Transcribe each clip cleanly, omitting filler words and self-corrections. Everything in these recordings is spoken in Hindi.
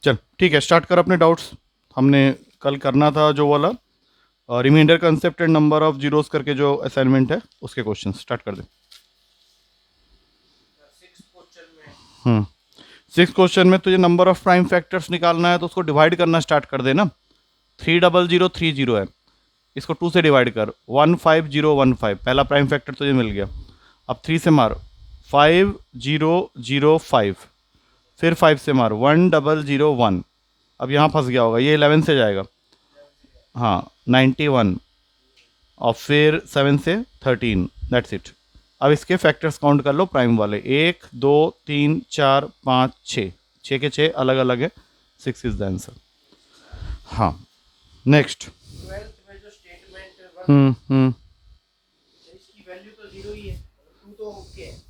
चल ठीक है, स्टार्ट कर अपने डाउट्स। हमने कल करना था जो वाला remainder concept and number of zeros करके जो असाइनमेंट है उसके क्वेश्चन स्टार्ट कर दे। हम्म 6 क्वेश्चन में तुझे नंबर ऑफ प्राइम फैक्टर्स निकालना है तो उसको डिवाइड करना स्टार्ट कर देना। 30030 है, इसको 2 से डिवाइड कर। 15015 पहला प्राइम फैक्टर तुझे मिल गया। अब 3 से मार 5005, फिर 5 से मार 1001। अब यहाँ फंस गया होगा, ये 11 से जाएगा। हाँ 91, और फिर 7 से 13, दैट्स इट। अब इसके फैक्टर्स काउंट कर लो प्राइम वाले, 1 2 3 4 5 6, 6 के 6 अलग अलग है। 6 इज द आंसर। हाँ नेक्स्ट। 12th में जो स्टेटमेंट 1 इसकी वैल्यू तो 0 ही है, 2 तो ओके है।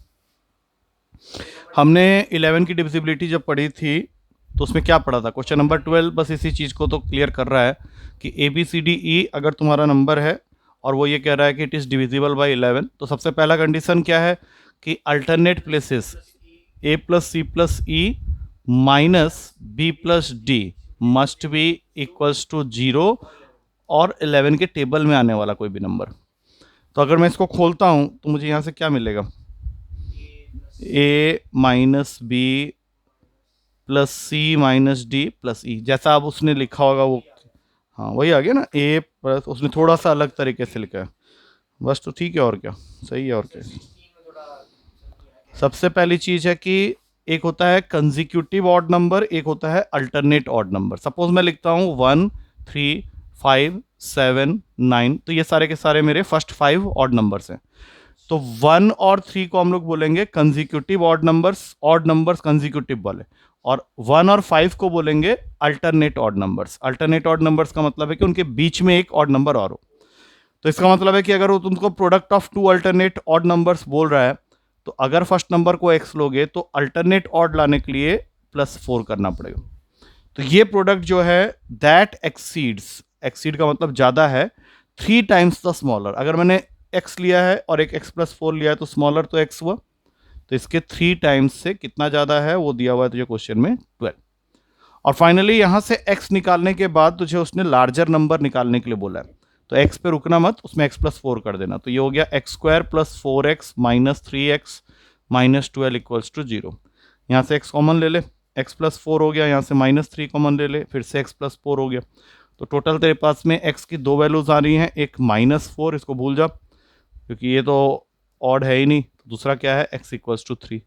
हमने 11 की डिविजिबिलिटी जब पढ़ी थी तो उसमें क्या पढ़ा था? क्वेश्चन नंबर 12 बस इसी चीज़ को तो क्लियर कर रहा है कि ABCDE अगर तुम्हारा नंबर है और वो ये कह रहा है कि इट इज़ डिविजिबल बाय 11, तो सबसे पहला कंडीशन क्या है कि alternate places A plus C plus E minus B plus D must be equals to 0 और 11 के टेबल में आने वाला कोई भी नंबर। तो अगर मैं इसको खोलता हूँ तो मुझे यहाँ से क्या मिलेगा? A minus B plus C minus D plus E, जैसा अब उसने लिखा होगा वो, हाँ वही आ गया ना। A प्लस उसने थोड़ा सा अलग तरीके से लिखा है बस, तो ठीक है और क्या, सही है और क्या। सबसे पहली चीज़ है कि एक होता है कंजिक्यूटिव ऑड नंबर, एक होता है अल्टरनेट ऑड नंबर। सपोज मैं लिखता हूँ 1 3 5 7 9, तो ये सारे के सारे मेरे फर्स्ट 5 ऑड नंबर्स हैं। तो 1 और 3 को हम लोग बोलेंगे कंजिक्यूटिव ऑड नंबर्स कंजिक्यूटिव वाले, और 1 और 5 को बोलेंगे alternate odd numbers. Alternate odd numbers का मतलब है कि उनके बीच में एक ऑड नंबर और हो। तो इसका मतलब है कि अगर वो तुमको product of 2 alternate odd numbers बोल रहा है, तो अगर फर्स्ट नंबर को x लोगे तो अल्टरनेट ऑड लाने के लिए +4 करना पड़ेगा। तो ये प्रोडक्ट जो है दैट एक्सीड्स, एक्सीड का मतलब ज्यादा है, 3 टाइम्स द स्मॉलर। अगर मैंने x लिया है और एक x+4 लिया है तो स्मॉलर तो x हुआ, तो इसके 3 टाइम्स से कितना ज्यादा है वो दिया हुआ है तुझे क्वेश्चन में 12। और फाइनली यहां से x निकालने के बाद तुझे उसने लार्जर नंबर निकालने के लिए बोला है, तो x पे रुकना मत, उसमें x+4 कर देना। तो ये हो गया x² + 4x - 3x - 12 = 0। यहाँ से x कॉमन ले ले, x+4 हो गया, यहाँ से -3 कॉमन ले ले, फिर से x+4 हो गया। तो टोटल तेरे पास में x की 2 वैल्यूज आ रही हैं, एक -4, इसको भूल जा क्योंकि ये तो ऑड है ही नहीं। तो दूसरा क्या है, x = 3,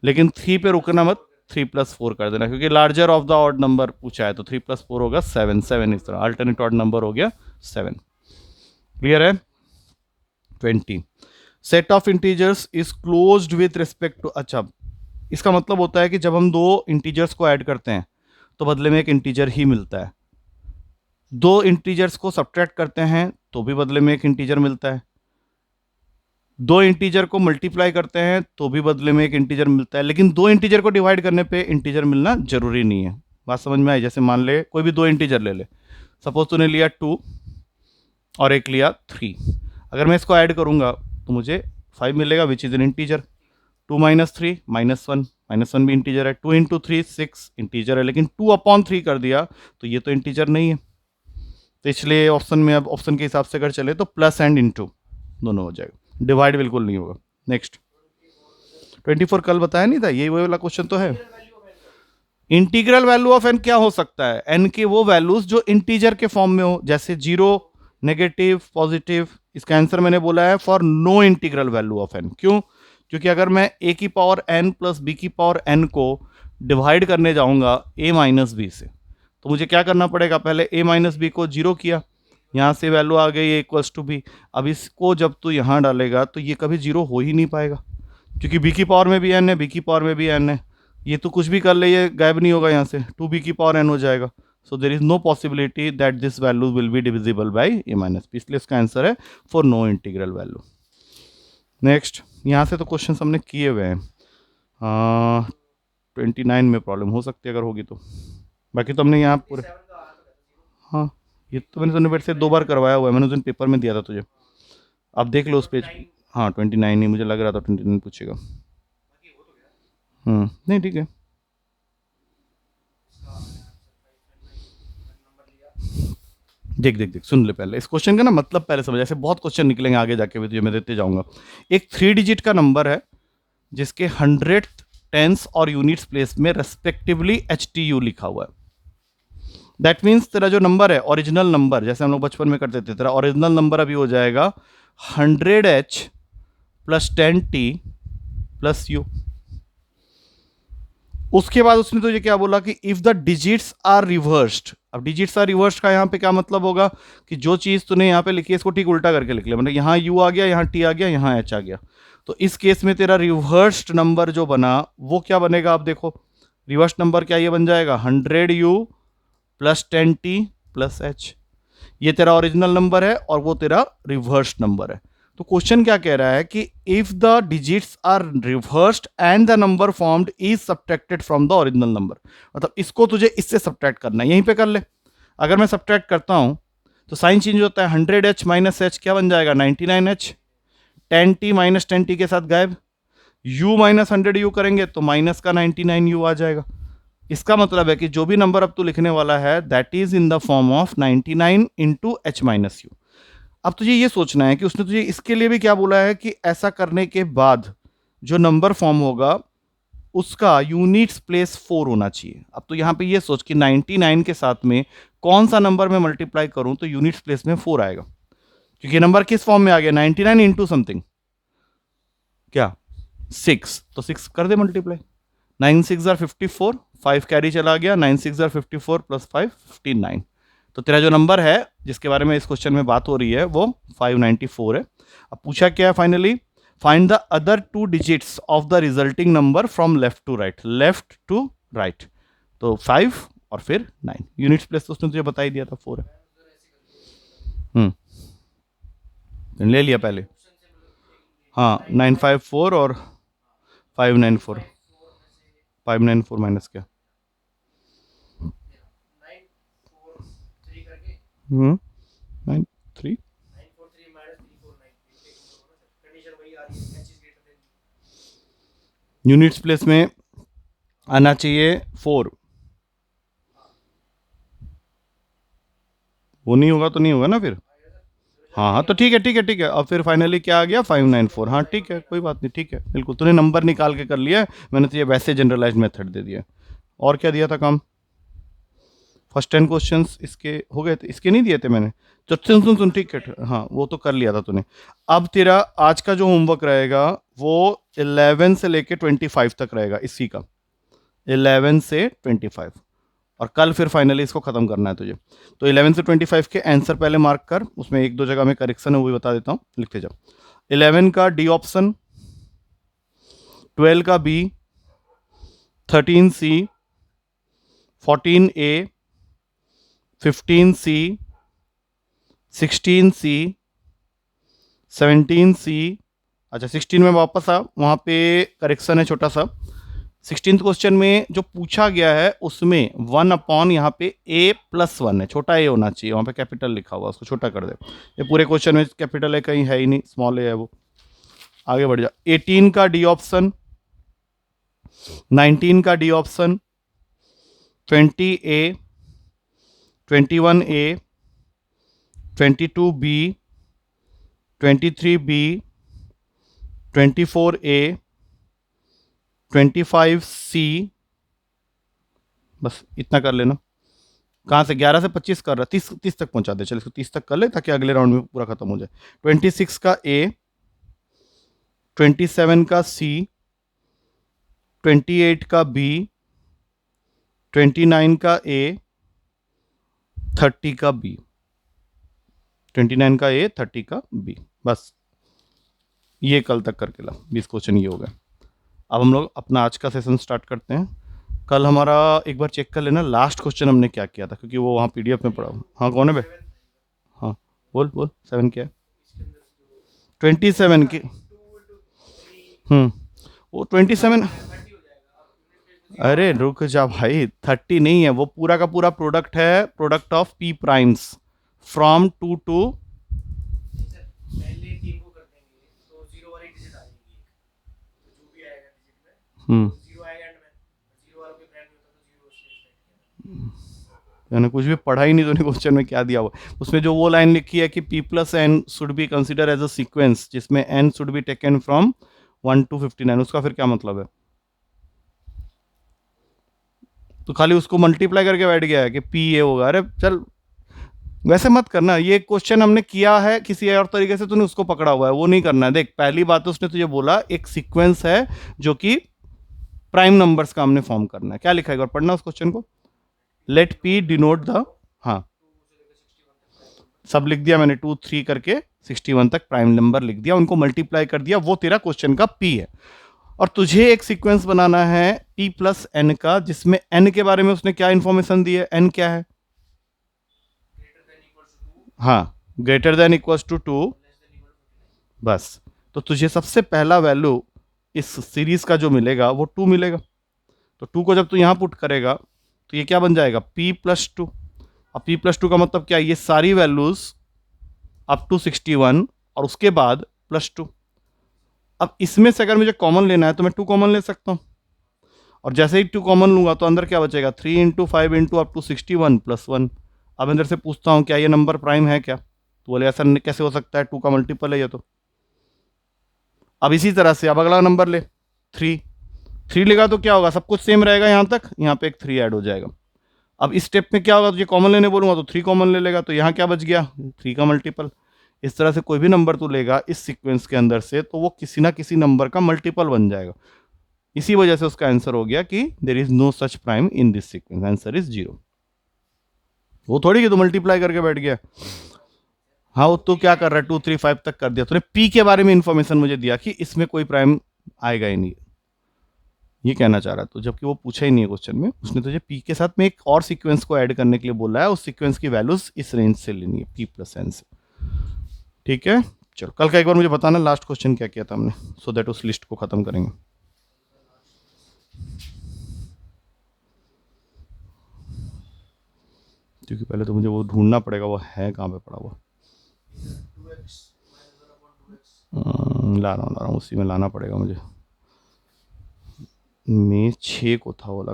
लेकिन 3 पे रुकना मत, 3+4 कर देना क्योंकि larger of the odd number पूछा है। तो 3+4 होगा 7, 7 इस तरह अल्टरनेट ऑड नंबर हो गया 7। क्लियर है? 20 set of integers is closed with respect to. अच्छा, इसका मतलब होता है कि जब हम दो इंटीजर्स को ऐड करते हैं तो बदले में एक इंटीजर ही मिलता है। दो इंटीजर्स को सब्ट्रैक्ट करते हैं तो भी बदले में एक इंटीजर मिलता है। दो इंटीजर को मल्टीप्लाई करते हैं तो भी बदले में एक इंटीजर मिलता है। लेकिन दो इंटीजर को डिवाइड करने पे इंटीजर मिलना जरूरी नहीं है। बात समझ में आई? जैसे मान ले कोई भी दो इंटीजर ले ले, सपोज तूने लिया 2 और एक लिया 3। अगर मैं इसको ऐड करूंगा तो मुझे 5 मिलेगा विच इज एन इंटीजर। 2 - 3 -1, -1 भी इंटीजर है। 2 × 3 6 इंटीजर है, लेकिन 2/3 कर दिया तो ये तो इंटीजर नहीं है। तो इसलिए ऑप्शन में, अब ऑप्शन के हिसाब से अगर चले तो प्लस एंड इनटू दोनों हो जाएगा, डिवाइड बिल्कुल नहीं होगा। नेक्स्ट 24 कल बताया नहीं था, यही वही वाला क्वेश्चन तो है। इंटीग्रल वैल्यू ऑफ एन क्या हो सकता है? एन के वो वैल्यूज जो इंटीजर के फॉर्म में हो, जैसे 0, नेगेटिव, पॉजिटिव। इसका आंसर मैंने बोला है for no integral value of n. क्यों? क्योंकि अगर मैं a की पावर n प्लस b की पावर n को डिवाइड करने जाऊंगा a माइनस बी से, तो मुझे क्या करना पड़ेगा? पहले a माइनस बी को 0 किया, यहाँ से वैल्यू आ गई a = b। अब इसको जब तू यहाँ डालेगा तो ये कभी 0 हो ही नहीं पाएगा, क्योंकि b की पावर में भी n है, b की पावर में भी n है। ये तो कुछ भी कर ले, ये गायब नहीं होगा, यहाँ से 2b की पावर n हो जाएगा। So there is no possibility that this value will be divisible by a minus B, इसलिए इसका आंसर है for no integral value. Next, यहाँ से तो क्वेश्चन हमने किए हुए हैं। 29 में प्रॉब्लम हो सकती है अगर होगी तो, बाकी तो हमने यहाँ पूरे, हाँ ये तो मैंने तुमने से 2 बार करवाया हुआ है, मैंने उस दिन पेपर में दिया था तुझे, आप देख लो उस पेज। हाँ 29 ही मुझे लग रहा था 29 पूछेगा। नहीं ठीक है। देख देख देख, सुन ले पहले इस क्वेश्चन का ना मतलब पहले समझ, ऐसे बहुत क्वेश्चन निकलेंगे आगे जाके भी, तुझे मैं देते जाऊंगा। एक 3 डिजिट का नंबर है जिसके 100th, टेंस और यूनिट्स प्लेस में रेस्पेक्टिवली HTU लिखा हुआ है। दैट मीन्स तेरा जो नंबर है ओरिजिनल नंबर, जैसे हम लोग बचपन में करते थे, तेरा ओरिजिनल नंबर अभी हो जाएगा 100H plus 10T plus U। उसके बाद उसने तुझे क्या बोला कि if the digits are reversed. अब डिजिट्स आर रिवर्स्ड का यहां पे क्या मतलब होगा कि जो चीज तूने यहां पे लिखी है इसको ठीक उल्टा करके लिख ले, मतलब यहां U आ गया, यहां T आ गया, यहां H आ गया। तो इस केस में तेरा रिवर्स्ड नंबर जो बना वो क्या बनेगा, आप देखो रिवर्स नंबर क्या ये बन जाएगा 100U plus 10T plus H। ये तेरा ओरिजिनल नंबर है और वो तेरा रिवर्स्ड नंबर है। तो क्वेश्चन क्या कह रहा है कि if the digits are reversed and the number formed is subtracted from the original number, मतलब इसको तुझे इससे सब्ट्रैक्ट करना है, यहीं पे कर ले। अगर मैं सब्ट्रैक्ट करता हूं तो साइन चेंज होता है, 100H माइनस H क्या बन जाएगा 99H, 10T माइनस 10T के साथ गायब, U माइनस 100U करेंगे तो माइनस का 99U आ जाएगा। इसका मतलब है कि जो भी नंबर अब तू लिखने वाला है that is in the form of 99 into H minus you. अब तुझे ये सोचना है कि उसने तुझे इसके लिए भी क्या बोला है कि ऐसा करने के बाद जो नंबर फॉर्म होगा उसका यूनिट्स प्लेस 4 होना चाहिए। अब तो यहां पे ये सोच कि 99 के साथ में कौन सा नंबर मैं मल्टीप्लाई करूं तो यूनिट्स प्लेस में 4 आएगा, क्योंकि नंबर किस फॉर्म में आ गया 99 इंटू समथिंग क्या 6, तो 6 कर दे मल्टीप्लाई। 9 6 आर 54, 5 कैरी चला गया, 9 6 आर 54 प्लस 5 59। तो तेरा जो नंबर है जिसके बारे में इस क्वेश्चन में बात हो रही है वो 594 है। अब पूछा क्या है finally, find the other 2 digits of the resulting number from left to right, left to right. तो 5 और फिर 9, यूनिट्स प्लेस तो उसने तुझे बता ही दिया था 4 है। ले लिया पहले, हाँ 954 और 594, 594 माइनस क्या 943 करके 93 943 माइनस 349 कंडीशन वही आ रही है, H is greater than. Units place में आना चाहिए 4, वो नहीं होगा तो नहीं होगा ना फिर। हाँ हाँ तो ठीक है ठीक है ठीक है, और फिर फाइनली क्या आ गया 594। हाँ ठीक है कोई बात नहीं, ठीक है बिल्कुल, तूने नंबर निकाल के कर लिया है, मैंने तुझे वैसे जनरलाइज मेथड दे दिया। और क्या दिया था काम, फर्स्ट 10 क्वेश्चंस इसके हो गए थे, इसके नहीं दिए थे मैंने। तो सुन सुन सुन ठीक है, हाँ वो तो कर लिया था तूने। अब तेरा आज का जो होमवर्क रहेगा वो 11 से लेके 25 तक रहेगा इसी का, 11 से 25, और कल फिर फाइनली इसको खत्म करना है तुझे। तो 11 से 25 के आंसर पहले मार्क कर, उसमें एक दो जगह में करेक्शन है वो भी बता देता हूँ, लिखते जाओ। 11 का डी ऑप्शन, 12 का B, 13C, 14A, 15C, 16C, 17C। अच्छा 16 में वापस आ, वहाँ पे करेक्शन है छोटा सा। 16th क्वेश्चन में जो पूछा गया है उसमें 1 अपॉन यहाँ पे A+1 है, छोटा ए होना चाहिए, वहाँ पे कैपिटल लिखा हुआ, उसको छोटा कर दे। ये पूरे क्वेश्चन में कैपिटल है कहीं है ही नहीं, स्मॉल ए है वो। आगे बढ़ जा, 18 का डी ऑप्शन, 19 का D option, 20A, 21A, 22B, 23B, 24A, 25C। बस इतना कर लेना। कहाँ से 11 से 25 कर रहा, 30 तक पहुंचा दे, चल इसको 30 तक कर ले ताकि अगले राउंड में पूरा खत्म हो जाए। 26 का A, 27 का C, 28 का B, 29 का A, 30 का B, 29 का A, 30 का B। बस ये कल तक करके ला, 20 क्वेश्चन ये हो गए। अब हम लोग अपना आज का सेशन स्टार्ट करते हैं। कल हमारा एक बार चेक कर लेना लास्ट क्वेश्चन हमने क्या किया था, क्योंकि वो वहाँ पीडीएफ में पड़ा। हाँ कौन है बे, हाँ बोल बोल 7 क्या है, 27 की। वो 27, अरे रुक जा भाई 30 नहीं है, वो पूरा का पूरा प्रोडक्ट है, product of p primes from 2 to. पहले 3 को कर देंगे तो 0 वाली डिजिट आ जाएगी, तो जो भी आएगा डिजिट में 0 आएगा एंड में, 0 वालों के ब्रांड में होता तो 0 स्टेट किया। मैंने कुछ भी पढ़ा ही नहीं, तूने क्वेश्चन में क्या दिया हुआ। उसमें जो वो लाइन लिखी है कि p plus n should be consider as a sequence जिसमें n should be taken from 1 to 59, उसका फिर क्या मतलब है? तो खाली उसको मल्टीप्लाई करके बैठ गया है कि p ये होगा। अरे चल, वैसे मत करना। ये क्वेश्चन हमने किया है किसी और तरीके से, तूने उसको पकड़ा हुआ है, वो नहीं करना है। देख, पहली बात तो उसने तुझे बोला एक सीक्वेंस है जो कि प्राइम नंबर्स का हमने फॉर्म करना है। क्या लिखा है, एक बार पढ़ना उस क्वेश्चन को। लेट पी डिनोट द, हाँ सब लिख दिया मैंने, 2 3 करके 61 तक प्राइम नंबर लिख दिया, उनको मल्टीप्लाई कर दिया, वो तेरा क्वेश्चन का p है। और तुझे एक सीक्वेंस बनाना है p प्लस एन का, जिसमें n के बारे में उसने क्या इंफॉर्मेशन दी है, n क्या है? हाँ, ग्रेटर देन इक्वल्स टू 2, बस। तो तुझे सबसे पहला वैल्यू इस सीरीज का जो मिलेगा वो 2 मिलेगा। तो 2 को जब तू यहां पुट करेगा तो ये क्या बन जाएगा, p प्लस 2। अब p प्लस 2 का मतलब क्या है, ये सारी वैल्यूज अप टू 61 और उसके बाद प्लस 2। अब इसमें से अगर मुझे कॉमन लेना है तो मैं 2 कॉमन ले सकता हूं, और जैसे ही 2 कॉमन लूंगा तो अंदर क्या बचेगा, 3 into 5 into up to 61 plus 1। अब अंदर से पूछता हूं क्या ये नंबर प्राइम है क्या, तो बोले ऐसा कैसे हो सकता है, 2 का मल्टीपल है ये तो। अब इसी तरह से अब अगला नंबर ले, 3। 3 लेगा तो क्या होगा, सब कुछ सेम रहेगा यहां तक, यहां पे एक 3 ऐड हो जाएगा। अब इस स्टेप में क्या होगा, तुझे कॉमन लेने बोलूंगा तो 3 कॉमन ले लेगा, तो यहां क्या बच गया, 3 का मल्टीपल। इस तरह से कोई भी नंबर तू लेगा इस सीक्वेंस के अंदर से तो वो किसी ना किसी नंबर का मल्टीपल बन जाएगा। इसी वजह से उसका आंसर हो गया कि there is no such prime in this sequence, answer is 0। वो थोड़ी कि तू मल्टीप्लाई करके बैठ गया। हाँ, वो तो क्या कर रहा है, 2 3 5 तक कर दिया तूने, पी के बारे में इंफॉर्मेशन मुझे दिया कि इसमें कोई प्राइम आएगा ही नहीं, ये कहना चाह रहा, तो जबकि वो पूछा ही नहीं है क्वेश्चन में। उसने तुझे पी के साथ में एक और सीक्वेंस को ऐड करने के लिए बोला है, उस सीक्वेंस की वैल्यूज इस रेंज से लेनी है, पी प्लस एन से। ठीक है, चलो कल का एक बार मुझे बताना लास्ट क्वेश्चन क्या किया था हमने, सो दैट उस लिस्ट को खत्म करेंगे। क्योंकि पहले तो मुझे वो ढूंढना पड़ेगा, वो है कहाँ पे पड़ा हुआ। ला रहा हूँ, उसी में लाना पड़ेगा मुझे। मई 6 को था वाला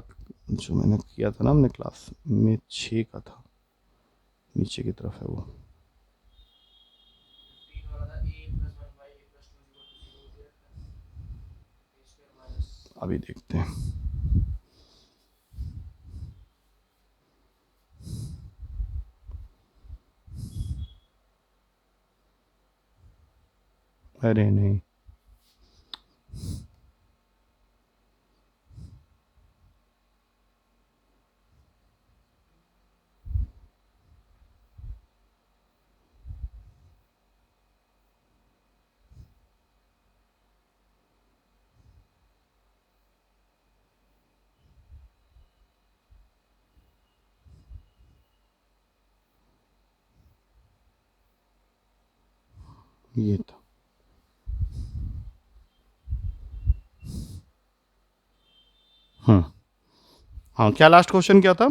जो मैंने किया था ना हमने क्लास, मई 6 का था, नीचे की तरफ है वो। अभी देखते हैं। अरे नहीं, ये था। हाँ, क्या लास्ट क्वेश्चन क्या था?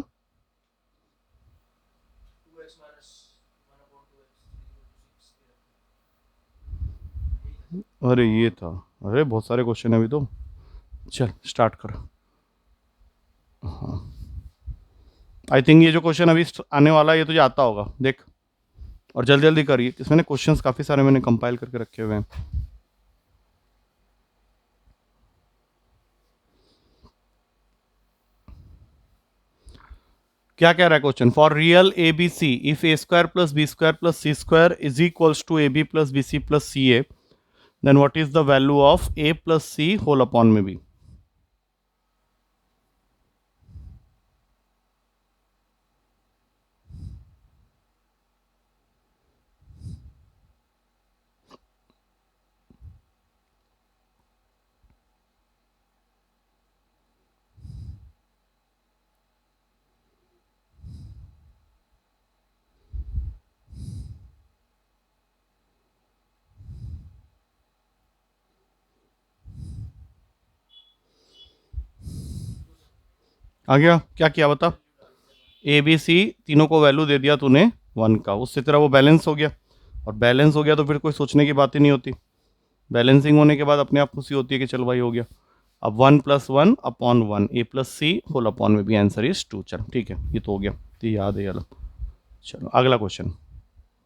अरे ये था, अरे बहुत सारे क्वेश्चन है अभी तो। चल स्टार्ट कर। हाँ, आई थिंक ये जो क्वेश्चन अभी आने वाला है ये तुझे आता होगा, देख और जल्दी जल्दी करिए, इसमें ना क्वेश्चंस काफ़ी सारे मैंने कंपाइल करके रखे हुए हैं। क्या कह रहा है question, for real a B c if a square plus B square plus C square is equals to a b plus b c plus c a, then what is the value of a plus c whole upon में बी। आ गया, क्या किया बता, ए बी सी तीनों को वैल्यू दे दिया तूने 1 का, उससे तेरा वो बैलेंस हो गया, और बैलेंस हो गया तो फिर कोई सोचने की बात ही नहीं होती, बैलेंसिंग होने के बाद अपने आप खुशी होती है कि चल भाई हो गया। अब 1 + 1 अपॉन 1 ए प्लस सी होल अपॉन में भी आंसर इज 2। चल ठीक है, ये तो हो गया। तो याद है चलो। चलो अगला क्वेश्चन,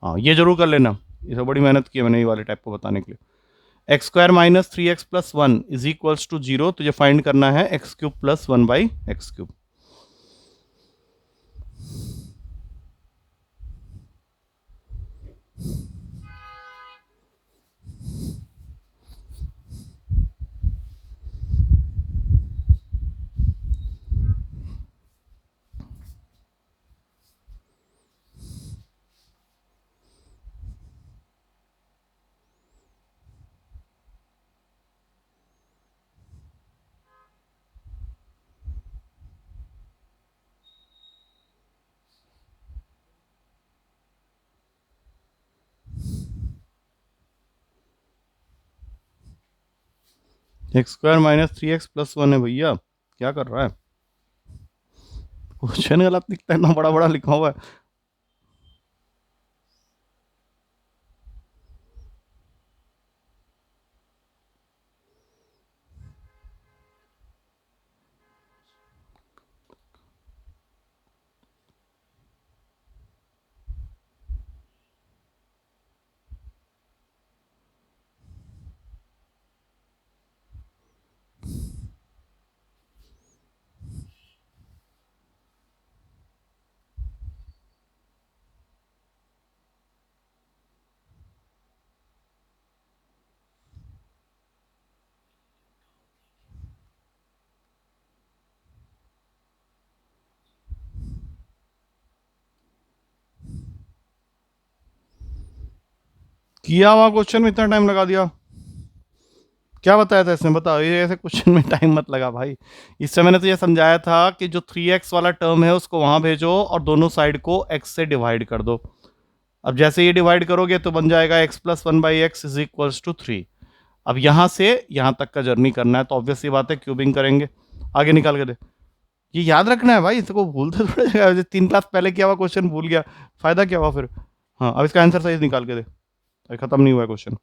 हाँ ये जरूर कर लेना, ये तो बड़ी मेहनत की है मैंने ये वाले टाइप को बताने के लिए। X square minus three x plus one is equals to zero, तुझे फाइंड करना है x cube plus one by x cube. X square minus three x plus one है भैया, क्या कर रहा है? क्वेश्चन गलत लिखता है, इतना बड़ा बड़ा लिखा हुआ है। किया हुआ क्वेश्चन में इतना टाइम लगा दिया, क्या बताया था इसने? बताओ, ये ऐसे क्वेश्चन में टाइम मत लगा भाई। इससे मैंने तो ये समझाया था कि जो थ्री एक्स वाला टर्म है उसको वहां भेजो और दोनों साइड को एक्स से डिवाइड कर दो। अब जैसे ये डिवाइड करोगे तो बन जाएगा x plus one by x is equals to three. अब यहां से यहां तक का जर्नी करना है तो ऑब्वियस सी बात है क्यूबिंग करेंगे। आगे निकाल के दे, ये याद रखना है भाई, इसको भूलते थोड़ा जाएगा, 3 क्लास पहले किया हुआ क्वेश्चन भूल गया, फायदा क्या हुआ फिर? हाँ अब इसका आंसर साइज निकाल के दे, अभी खत्म नहीं हुआ है क्वेश्चन।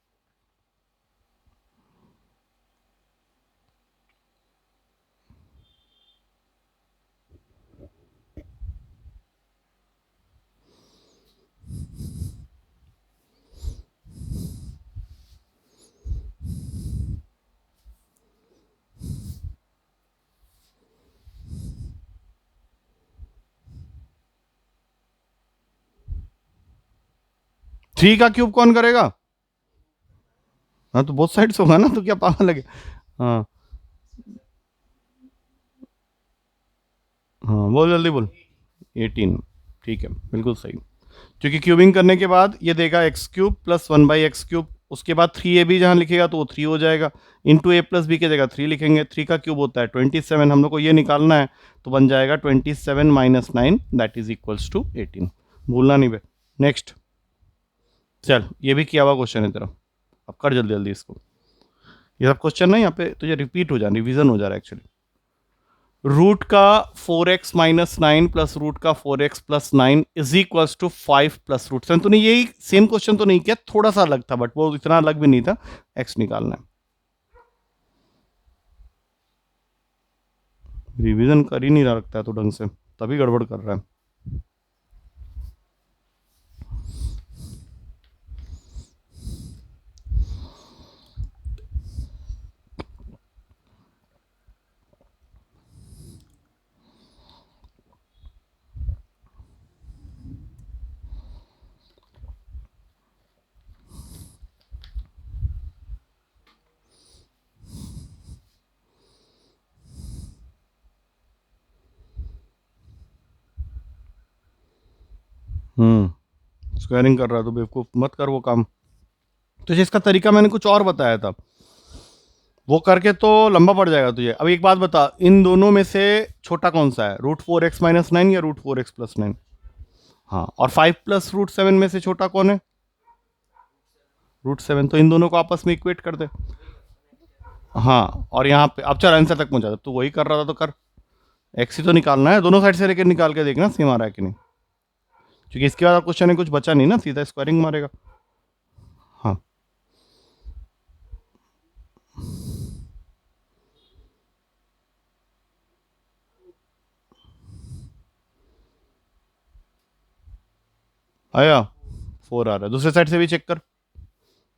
थ्री का क्यूब कौन करेगा? हाँ तो बोथ साइड्स होगा ना, तो क्या पागल लगे? हाँ हाँ बोल जल्दी बोल। 18, ठीक है बिल्कुल सही। क्योंकि क्यूबिंग करने के बाद ये देगा x cube plus one by x cube, उसके बाद थ्री ए बी जहाँ लिखेगा तो वो थ्री हो जाएगा, इंटू ए प्लस बी की जगह थ्री लिखेंगे। थ्री का क्यूब होता है 27, हम लोग को ये निकालना है, तो बन जाएगा 27 minus nine that is equals to 18। भूलना नहीं बे। नेक्स्ट, चल ये भी किया हुआ क्वेश्चन है तेरा, अब कर जल्दी जल्दी इसको। ये सब क्वेश्चन ना यहाँ पे तुझे रिपीट हो जा, रिवीजन हो जा रहा है एक्चुअली। रूट का 4x minus nine plus root का 4x plus nine is equals to 5 plus root seven. तूने यही सेम क्वेश्चन तो नहीं किया, थोड़ा सा अलग था बट वो इतना अलग भी नहीं था। x निकालना है, रिवीजन कर ही नहीं रहा लगता है तो ढंग से, तभी गड़बड़ कर रहा है। स्क्वायरिंग कर रहा तो बेवकूफ मत कर वो काम। तो जिसका तरीका मैंने कुछ और बताया था, वो करके तो लंबा पड़ जाएगा तुझे। अब एक बात बता, इन दोनों में से छोटा कौन सा है, root four x minus nine या root four x plus nine? हाँ, और फाइव प्लस रूट सेवन में से छोटा कौन है? Root seven. तो इन दोनों को आपस में इक्वेट कर दे। हाँ, और यहाँ पे अब चल आंसर तक पहुंचा, तू वही कर रहा था तो कर। एक्स ही तो निकालना है, दोनों साइड से लेकर निकाल के देखना सेम आ रहा है कि नहीं, क्योंकि इसके बाद क्वेश्चन में कुछ बचा नहीं ना, सीधा स्क्वायरिंग मारेगा। हाँ आया 4 आ रहा है। दूसरे साइड से भी चेक कर,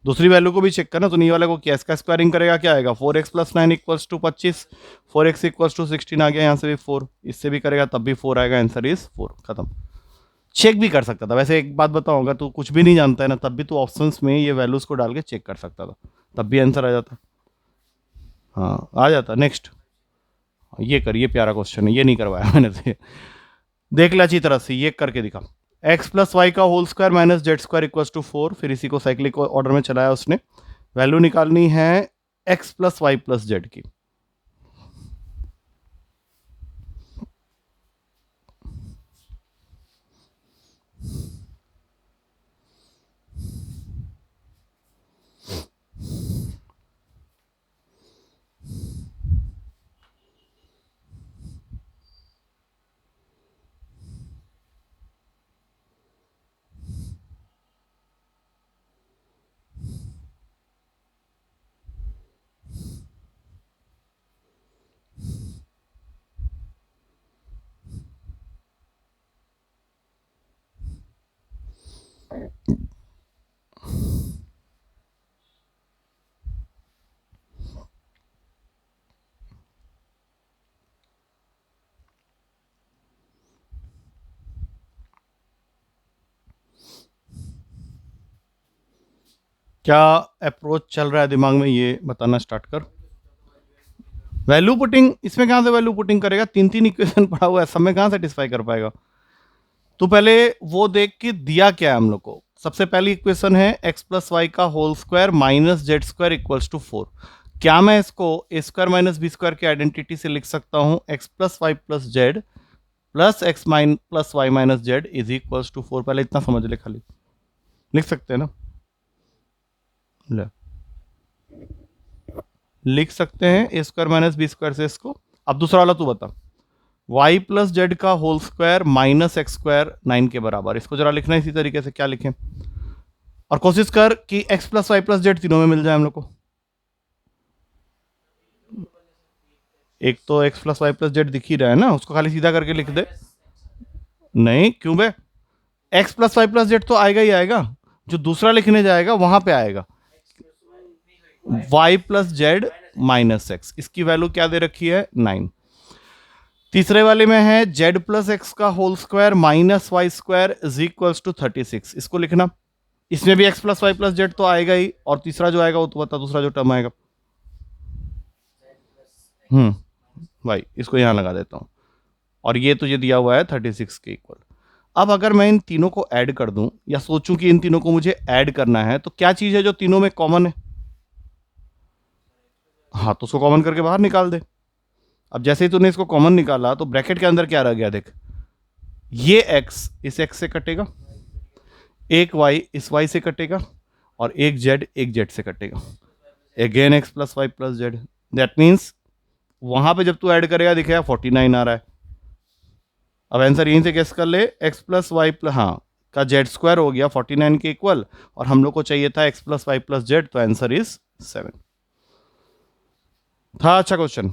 दूसरी वैल्यू को भी चेक करना। तो नी वाले को क्या, इसका स्क्वायरिंग करेगा, क्या आएगा 4x plus 9 equals to 25, 4x equals to 16 आ गया, यहाँ से भी 4, इससे भी करेगा तब भी 4 आएगा, आंसर इज 4, खत्म। चेक भी कर सकता था वैसे, एक बात बताऊं, अगर तू कुछ भी नहीं जानता है ना तब भी तू ऑप्शंस में ये वैल्यूज को डाल के चेक कर सकता था, तब भी आंसर आ जाता। हाँ आ जाता। नेक्स्ट ये कर, ये प्यारा क्वेश्चन है, ये नहीं करवाया मैंने से। देख ले अच्छी तरह से, ये करके दिखा। एक्स प्लस वाई का whole square minus z square equal to 4, फिर इसी को साइक्लिक ऑर्डर में चलाया उसने। वैल्यू निकालनी है x plus y plus z की। क्या अप्रोच चल रहा है दिमाग में, ये बताना स्टार्ट कर। वैल्यू पुटिंग, इसमें कहां से वैल्यू पुटिंग करेगा, तीन तीन इक्वेशन पढ़ा हुआ है, सब में कहां सेटिस्फाई कर पाएगा। तो पहले वो देख के दिया क्या है हम लोग को। सबसे पहली इक्वेशन है एक्स प्लस वाई का whole square minus z square equals to 4। क्या मैं इसको a square minus b square की आइडेंटिटी से लिख सकता हूं, x plus y plus z plus x mine plus y minus z is equals to 4। पहले इतना समझ ले खाली, लिख सकते हैं ना, ले लिख सकते हैं a square minus b square से इसको। अब दूसरा वाला तू बता, वाई प्लस जेड का whole square minus x square 9 के बराबर, इसको जरा लिखना इसी तरीके से, क्या लिखें। और कोशिश कर कि x plus y plus z तीनों में मिल जाए हम लोग को। एक तो x plus y plus z दिख ही रहा है ना, उसको खाली सीधा करके लिख दे। नहीं क्यों बे, x plus y plus z तो आएगा ही आएगा, जो दूसरा लिखने जाएगा वहां पे आएगा y plus z minus x, इसकी वैल्यू क्या दे रखी है 9। तीसरे वाले में है जेड प्लस एक्स का whole square minus y square is equals to 36, इसको लिखना। इसमें भी x plus y plus z तो आएगा ही, और तीसरा जो आएगा वो तो बता, दूसरा जो टर्म आएगा। भाई इसको यहां लगा देता हूं, और ये तुझे दिया हुआ है 36 के इक्वल। अब अगर मैं इन तीनों को ऐड कर दूं, या सोचूं कि इन तीनों को मुझे ऐड करना है, तो क्या चीज है जो तीनों में कॉमन है। हाँ तो उसको कॉमन करके बाहर निकाल दे। अब जैसे ही तूने इसको कॉमन निकाला तो ब्रैकेट के अंदर क्या रह गया देख, ये x इस x से कटेगा, एक y इस y से कटेगा, और एक z से कटेगा। Again x plus y plus z, that means वहां पे जब तू ऐड करेगा दिखेगा 49 आ रहा है। अब आंसर यहीं से गेस कर ले, x प्लस वाई प्लस हाँ का जेड स्क्वायर हो गया 49 के इक्वल, और हम लोग को चाहिए था x plus y plus z, तो आंसर इज 7। था अच्छा क्वेश्चन।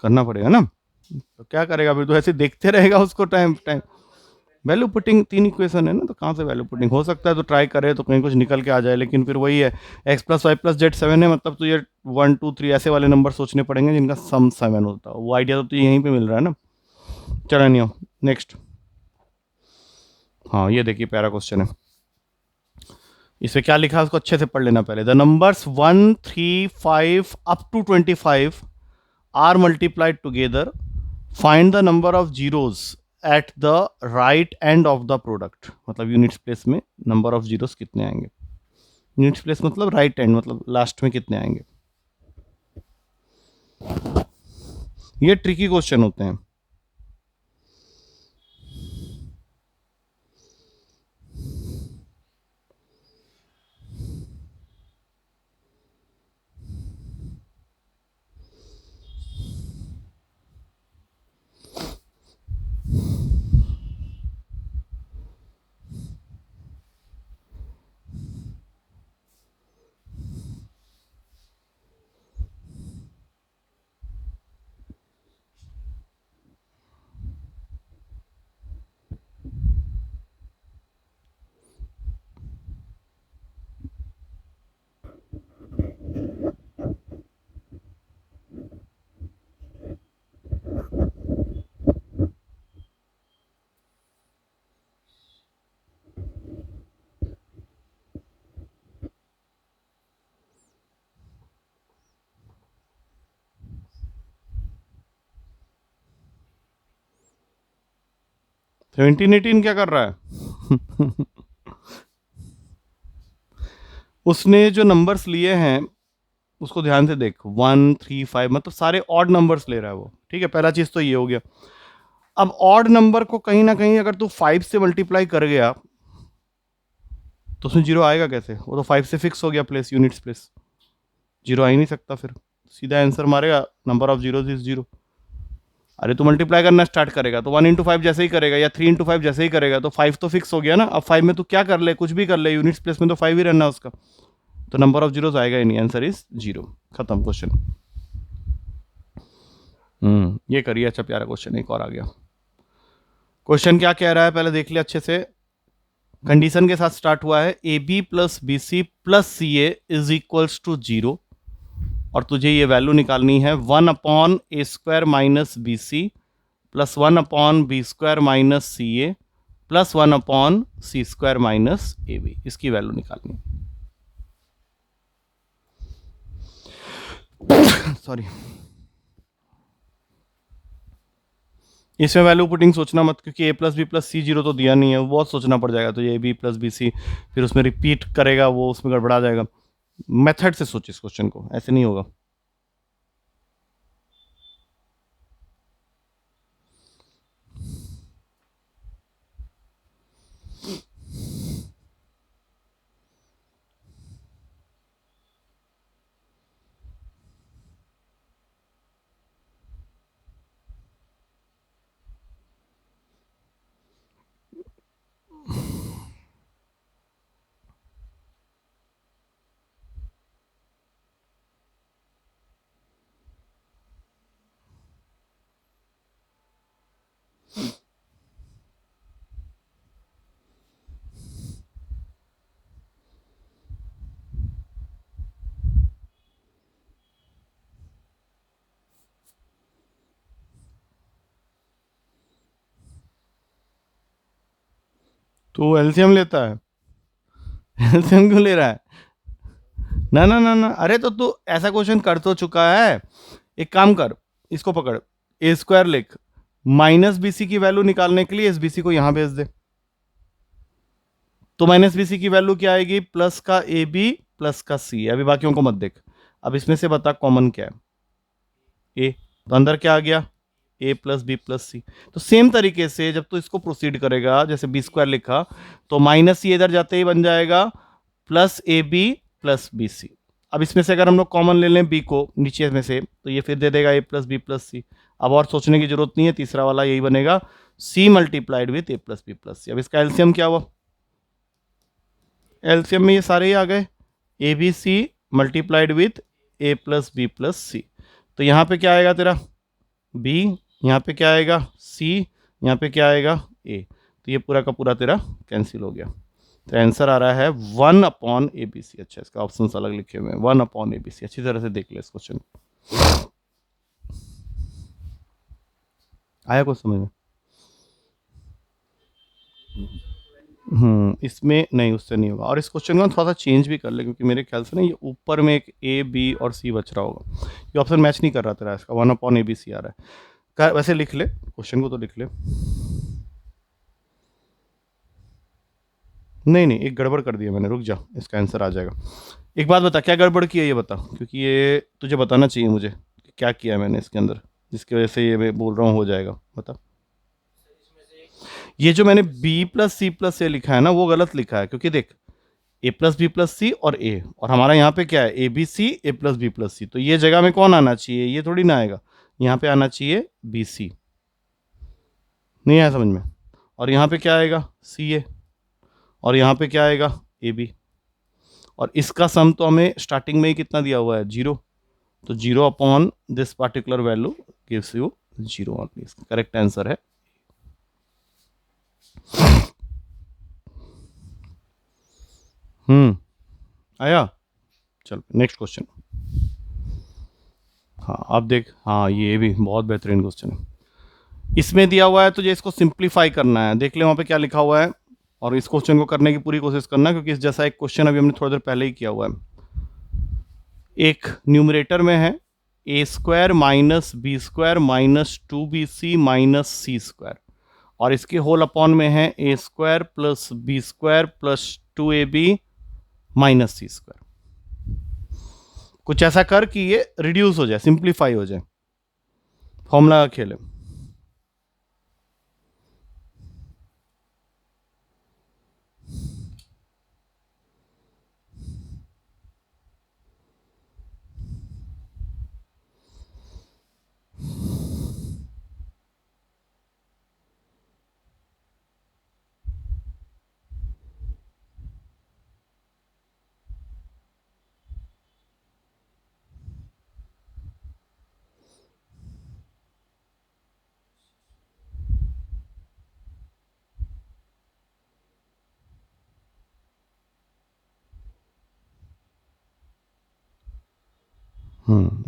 करना पड़ेगा ना, तो क्या करेगा फिर, तो ऐसे देखते रहेगा उसको टाइम टाइम। वैल्यू पुटिंग तीन इक्वेशन है ना, तो कहाँ से वैल्यू पुटिंग हो सकता है, तो ट्राई करे तो कहीं कुछ निकल के आ जाए, लेकिन फिर वही है x plus y plus z 7 है, मतलब तो ये 1 2 3 ऐसे वाले नंबर सोचने पड़ेंगे जिनका सम 7 होता है। वो आइडिया तो तुझे यहीं पे मिल रहा है ना। चलो नहीं हो, नेक्स्ट। हाँ ये देखिए प्यारा क्वेश्चन है, इसमें क्या लिखा है उसको अच्छे से पढ़ लेना पहले। The numbers 1 3 5 up to 25 are multiplied together, find the number of zeros at the right end of the product. मतलब यूनिट्स प्लेस में नंबर ऑफ जीरोस कितने आएंगे, यूनिट्स प्लेस मतलब राइट एंड, मतलब लास्ट में कितने आएंगे। ये ट्रिकी क्वेश्चन होते हैं। 1718 क्या कर रहा है? उसने जो नंबर्स लिए हैं उसको ध्यान से देख, 1 3 5, मतलब सारे ऑड नंबर्स ले रहा है वो, ठीक है। पहला चीज तो ये हो गया। अब ऑड नंबर को कहीं ना कहीं अगर तू 5 से मल्टीप्लाई कर गया तो उसमें जीरो आएगा कैसे? वो तो 5 से फिक्स हो गया प्लेस, यूनिट्स प्लेस, जीरो आ ही नहीं सकता। फिर सीधा आंसर मारेगा number of zero is zero. अरे तो मल्टीप्लाई करना स्टार्ट करेगा तो 1 इंटू 5 जैसे ही करेगा या 3 इंटू 5 जैसे ही करेगा तो 5 तो फिक्स हो गया ना। अब 5 में तू क्या कर ले, कुछ भी कर ले, यूनिट्स प्लेस में तो 5 ही रहना उसका, तो नंबर ऑफ जीरोस आएगा ही नहीं, आंसर इज जीरो। खत्म क्वेश्चन। ये करिए, अच्छा प्यारा क्वेश्चन एक और आ गया। क्वेश्चन क्या कह रहा है पहले देख लिया अच्छे से। कंडीशन के साथ स्टार्ट हुआ है, ए b plus b c plus c a is equals to zero, और तुझे ये वैल्यू निकालनी है 1/a² minus b c plus 1/b² minus c A plus 1/c² minus a b. इसकी वैल्यू निकालनी है। सॉरी, इसमें वैल्यू पुटिंग सोचना मत, क्योंकि a plus B plus c zero तो दिया नहीं है, वो बहुत सोचना पड़ जाएगा। तो ये बी प्लस बी सी फिर उसमें रिपीट करेगा, वो उसमें गड़बड़ा जाएगा। मेथड से सोच इस क्वेश्चन को, ऐसे नहीं होगा। तो एलसीएम लेता है, एलसीएम क्यों ले रहा है? ना ना ना ना, अरे तो तू ऐसा क्वेश्चन कर तो चुका है। एक काम कर, इसको पकड़, a² लिख, माइनस बीसी की वैल्यू निकालने के लिए इस बीसी को यहां भेज दे। तो माइनस बीसी की वैल्यू क्या आएगी? प्लस का ए बी प्लस का सी। अभी बाकियों को मत देख, अब इसमें से बता कॉमन क्या है? ए, तो अंदर क्या आ गया? ए प्लस बी प्लस सी। तो सेम तरीके से जब तू इसको प्रोसीड करेगा, जैसे b² लिखा, तो माइनस सी इधर जाते ही बन जाएगा plus a b plus b c. अब इसमें से अगर हम लोग कॉमन ले लें बी को नीचे में से, तो ये फिर दे देगा ए प्लस बी प्लस सी। अब और सोचने की जरूरत नहीं है, तीसरा वाला यही बनेगा, C multiplied with A plus B plus C. अब इसका एलसीएम क्या हुआ? एलसीएम में ये सारे ही आ गए, A B C multiplied with A plus B plus C. तो यहाँ पे क्या आएगा तेरा? बी, यहाँ पे क्या आएगा? सी, यहाँ पे क्या आएगा? ए। तो ये पूरा का पूरा तेरा कैंसिल हो गया। तो आंसर आ रहा है 1/ABC। अच्छा, इसका ऑप्शन अलग लिखे हुए हैं, 1/ABC। अच्छी तरह से देख ले इस क्वेश्चन, आया कुछ समझ में? इसमें नहीं, उससे नहीं होगा। और इस क्वेश्चन को थोड़ा सा चेंज भी कर ले, क्योंकि मेरे ख्याल से ना ये ऊपर में एक ए बी और सी बच रहा होगा, ये ऑप्शन मैच नहीं कर रहा तेरा, इसका 1/ABC आ रहा है। वैसे लिख ले क्वेश्चन को, तो लिख ले। नहीं नहीं, एक गड़बड़ कर दिया मैंने, रुक जा, इसका आंसर आ जाएगा। एक बात बता, क्या गड़बड़ किया ये बता, क्योंकि ये तुझे बताना चाहिए मुझे, क्या किया मैंने इसके अंदर जिसकी वजह से ये मैं बोल रहा हूँ हो जाएगा, बता। ये जो मैंने b प्लस सी प्लस ए लिखा है ना, वो गलत लिखा है, क्योंकि देख a plus B plus C और a, और हमारा यहाँ पे क्या है? A B C A plus B plus C. तो ये जगह में कौन आना चाहिए? ये थोड़ी ना आएगा, यहाँ पे आना चाहिए बी सी। नहीं आया समझ में? और यहाँ पे क्या आएगा? सी ए, और यहाँ पे क्या आएगा? A b. और इसका सम तो हमें स्टार्टिंग में ही कितना दिया हुआ है? जीरो। तो zero upon this particular value gives you zero only. इसका करेक्ट आंसर है। आया? चल नेक्स्ट क्वेश्चन। हाँ अब देख, हाँ ये भी बहुत बेहतरीन क्वेश्चन है। इसमें दिया हुआ है तुझे इसको सिंप्लीफाई करना है, देख ले वहाँ पे क्या लिखा हुआ है, और इस क्वेश्चन को करने की पूरी कोशिश करना, क्योंकि इस जैसा एक क्वेश्चन अभी हमने थोड़ी देर पहले ही किया हुआ है। एक न्यूमरेटर में है a² minus b² minus 2bc minus c², और इसके होल अपॉन में है A square plus B square plus 2ab minus C square. कुछ ऐसा कर कि ये रिड्यूस हो जाए, सिंप्लीफाई हो जाए, फॉर्मूला का खेल है।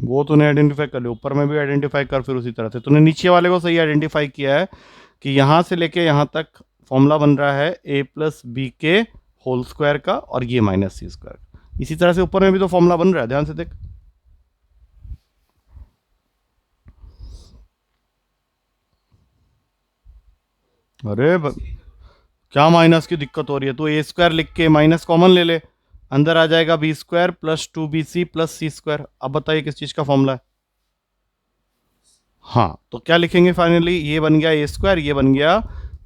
वो तूने आइडेंटिफाई कर लिया, ऊपर में भी आइडेंटिफाई कर, फिर उसी तरह से तूने नीचे वाले को सही आइडेंटिफाई किया है कि यहां से लेके यहां तक फॉर्मूला बन रहा है ए प्लस बी के होल स्क्वायर का और ये माइनस सी स्क्वायर। इसी तरह से ऊपर में भी तो फॉर्मूला बन रहा है, ध्यान से देख। अरे क्या माइनस की दिक्कत हो रही है? तो ए स्क्वायर लिख के माइनस कॉमन ले ले, अंदर आ जाएगा B square plus 2bc plus सी स्क्वायर। अब बताइए किस चीज का फॉर्मूला है? हाँ, तो क्या लिखेंगे फाइनली? ये बन गया ए स्क्वायर, ये बन गया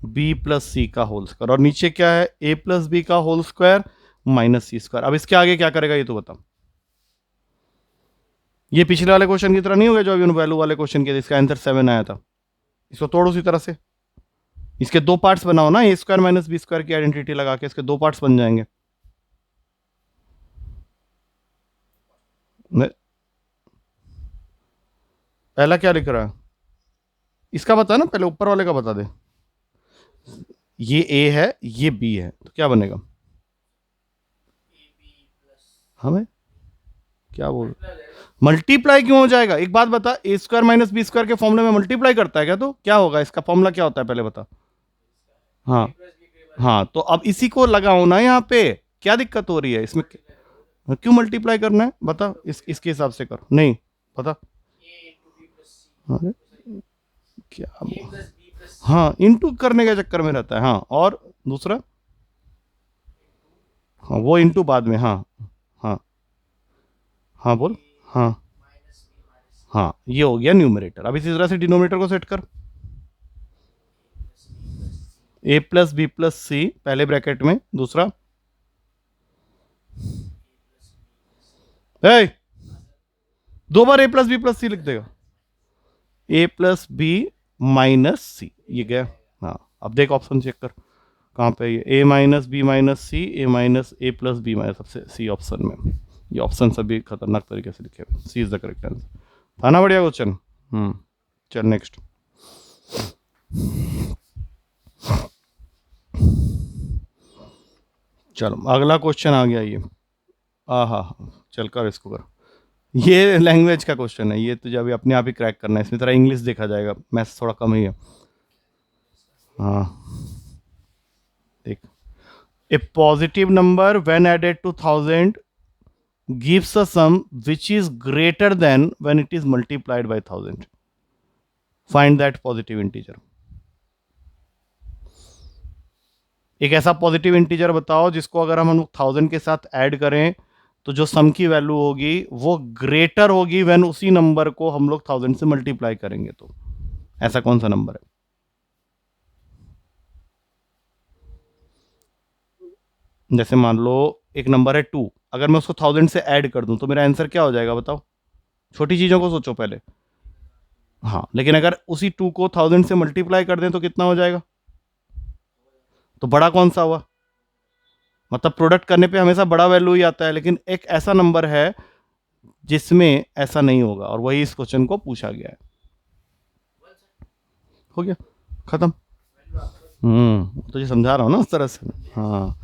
बी प्लस सी का होल स्क्वायर, और नीचे क्या है? ए प्लस बी का whole square minus C square. अब इसके आगे क्या करेगा ये तो बता। ये पिछले वाले क्वेश्चन की तरह नहीं हो गया जो अभी वैल्यू वाले क्वेश्चन के, इसका आंसर 7 आया था। इसको तोड़ उसी तरह से, इसके दो पार्ट्स बनाओ ना, ए स्क्वायर माइनस बी स्क्वायर की आइडेंटिटी लगा के इसके दो पार्ट्स बन जाएंगे। पहला क्या लिख रहा है? इसका बता ना, पहले ऊपर वाले का बता दे। ये ए है, ये बी है, तो क्या बनेगा? हमें क्या बोल, मल्टीप्लाई क्यों हो जाएगा? एक बात बता, ए स्क्वायर माइनस बी स्क्वायर के फॉर्मूले में मल्टीप्लाई करता है क्या? तो क्या होगा इसका फॉर्मूला, क्या होता है पहले बता। हाँ हाँ, तो अब इसी को लगाओ ना यहाँ पे, क्या दिक्कत हो रही है इसमें? क्यों मल्टीप्लाई करना है बता, इसके हिसाब से कर। नहीं बता। अरे क्या हाँ, इंटू करने के चक्कर में रहता है। हाँ, और दूसरा? हाँ, वो इंटू बाद में। हाँ हाँ हाँ, बोल। हाँ हाँ, ये हो गया न्यूमरेटर। अब इसी तरह से डिनोमिनेटर को सेट कर, ए प्लस बी प्लस सी पहले ब्रैकेट में, दूसरा ए, दो बार ए प्लस बी प्लस सी लिख देगा, ए प्लस बी माइनस सी, ये गया। हाँ, अब देख ऑप्शन चेक कर कहाँ पे ये ए माइनस बी माइनस सी, ए माइनस ए प्लस बी माइनस, सबसे सी ऑप्शन में। ये ऑप्शन सभी खतरनाक तरीके से लिखे हुए, सी इज द करेक्ट आंसर। था ना बढ़िया क्वेश्चन? चल नेक्स्ट। चलो अगला क्वेश्चन आ गया ये। हाँ, चल कर इसको कर। ये लैंग्वेज का क्वेश्चन है, ये तुझे अभी अपने आप ही क्रैक करना है, इसमें तेरा इंग्लिश देखा जाएगा, मैथ्स थोड़ा कम ही है। हाँ देख, a positive number when added to 1000 gives a sum which is greater than when it is multiplied by 1000. Find that positive integer. एक ऐसा पॉजिटिव इंटीजर बताओ जिसको अगर हम 1000 के साथ ऐड करें तो जो सम की वैल्यू होगी वो ग्रेटर होगी व्हेन उसी नंबर को हम लोग 1000 से मल्टीप्लाई करेंगे। तो ऐसा कौन सा नंबर है? जैसे मान लो एक नंबर है 2, अगर मैं उसको 1000 से ऐड कर दूं तो मेरा आंसर क्या हो जाएगा बताओ? छोटी चीजों को सोचो पहले। हाँ, लेकिन अगर उसी 2 को 1000 से मल्टीप्लाई कर दें तो कितना हो जाएगा? तो बड़ा कौन सा हुआ? मतलब प्रोडक्ट करने पे हमेशा बड़ा वैल्यू ही आता है, लेकिन एक ऐसा नंबर है जिसमें ऐसा नहीं होगा, और वही इस क्वेश्चन को पूछा गया है। हो गया, खत्म। तो ये समझा रहा हूँ ना उस तरह से। हाँ,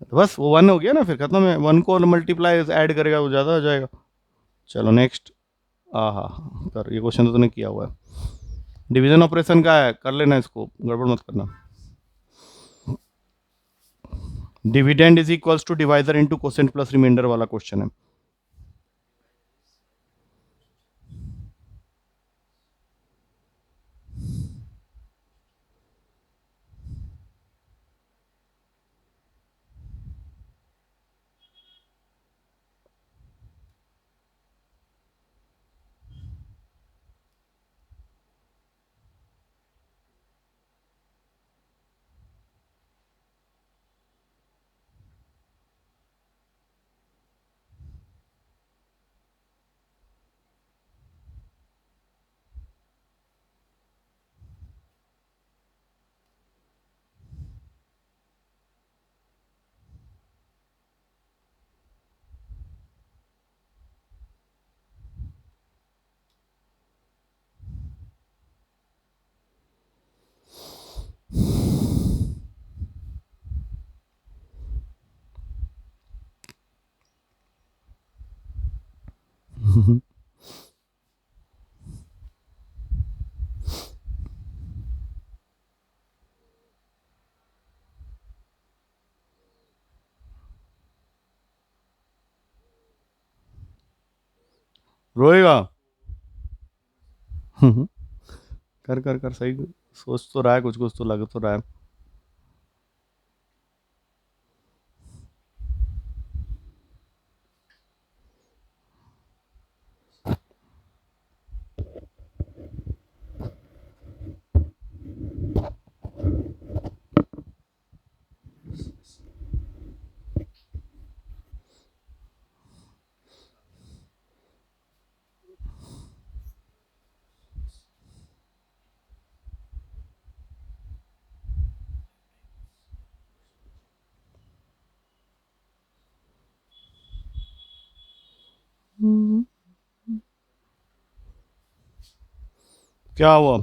तो बस वो 1 हो गया ना, फिर खत्म है। 1 को मल्टीप्लाई ऐड करेगा वो ज़्यादा हो जाएगा। चलो नेक्स्ट। हाँ, कर, ये क्वेश्चन तो तूने किया हुआ है। डिवीजन ऑपरेशन का है, कर लेना इसको, गड़बड़ मत करना। Dividend is equals to divisor into quotient plus reminder वाला क्वेश्चन है। रोएगा। कर कर कर, सही सोच तो रहा है, कुछ कुछ तो लग तो रहा है। क्या हुआ?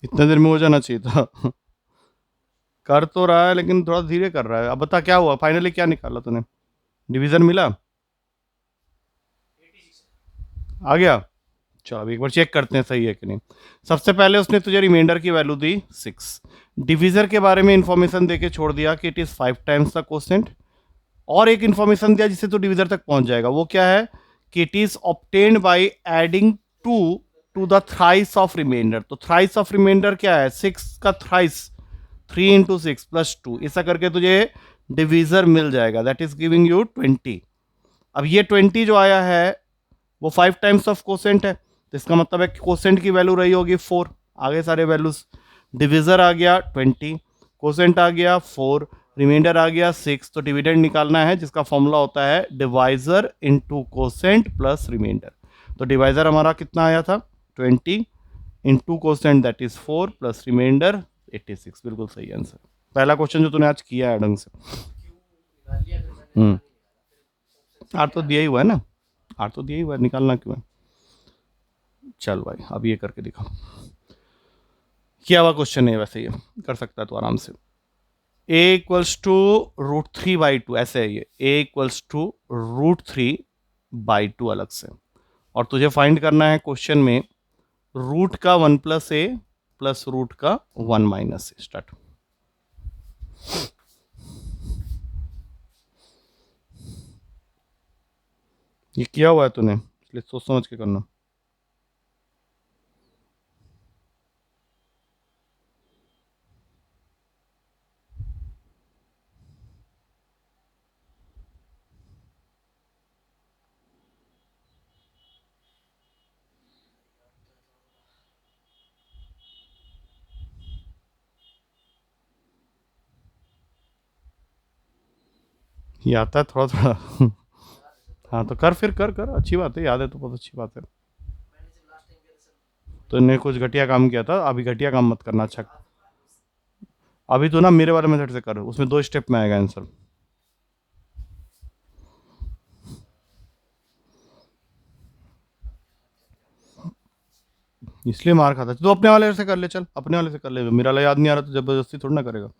इतने देर में हो जाना चाहिए था। कर तो रहा है लेकिन थोड़ा धीरे कर रहा है। अब बता क्या हुआ, फाइनली क्या निकाला तूने? डिवीजन मिला? 86 आ गया। चलो अभी एक बार चेक करते हैं सही है कि नहीं। सबसे पहले उसने तुझे रिमाइंडर की वैल्यू दी 6। डिवीजर के बारे में इंफॉर्मेशन देके छोड़ दिया कि it is 5 times the quotient. और एक इंफॉर्मेशन दिया जिससे तू डिवीजर तक पहुंच जाएगा, वो क्या है कि it is obtained by adding 2 to the thrice of reminder. तो थ्राइस ऑफ रिमाइंडर क्या है? 6 का थ्राइस, 3 इंटू 6 प्लस 2, ऐसा करके तुझे डिवीजर मिल जाएगा। That is giving you 20। अब ये 20 जो आया है वो 5 टाइम्स ऑफ कोसेंट है, तो इसका मतलब है कि कोसेंट की वैल्यू रही होगी 4। आगे सारे वैल्यूज, डिविजर आ गया 20, कोसेंट आ गया 4, रिमाइंडर आ गया 6। तो डिविडेंड निकालना है जिसका फॉर्मूला होता है divisor into quotient plus reminder. तो डिवाइजर हमारा कितना आया था? 20 into quotient that is 4 plus reminder 86। बिल्कुल सही आंसर। पहला क्वेश्चन जो तूने आज किया है ढंग से। क्यों निकाल लिया, फिर मैंने हम्म, ऑप्शन आर तो दिया ही हुआ है ना, आर तो दिया ही हुआ है, निकालना क्यों है? चल भाई अब ये करके दिखा। किया हुआ क्वेश्चन है वैसे, ये कर सकता है तो आराम से। ए इक्वल्स टू √3/2 ऐसे है ये। ए इक्वल्स टू √3/2 अलग से। और तुझे फाइंड करना है क्वेश्चन में रूट का 1 प्लस ए प्लस रूट का 1 माइनस ए। स्टार्ट। ये किया हुआ है तूने, इसलिए सोच समझ के करना। ये आता है थोड़ा थोड़ा। हाँ तो कर, फिर कर कर, अच्छी बात है, याद है तो बहुत अच्छी बात है। मैंने जब लास्ट टाइम किया था सर, तो ने कुछ घटिया काम किया था, अभी घटिया काम मत करना। अच्छा अभी तो ना मेरे वाले मेथड से कर, उसमें 2 स्टेप में आएगा आंसर। इसलिए मार खाता तो अपने वाले से कर ले, चल अपने वाले से कर ले। मेरा वाला याद नहीं आ रहा तो जबरदस्ती थोड़ी ना करेगा।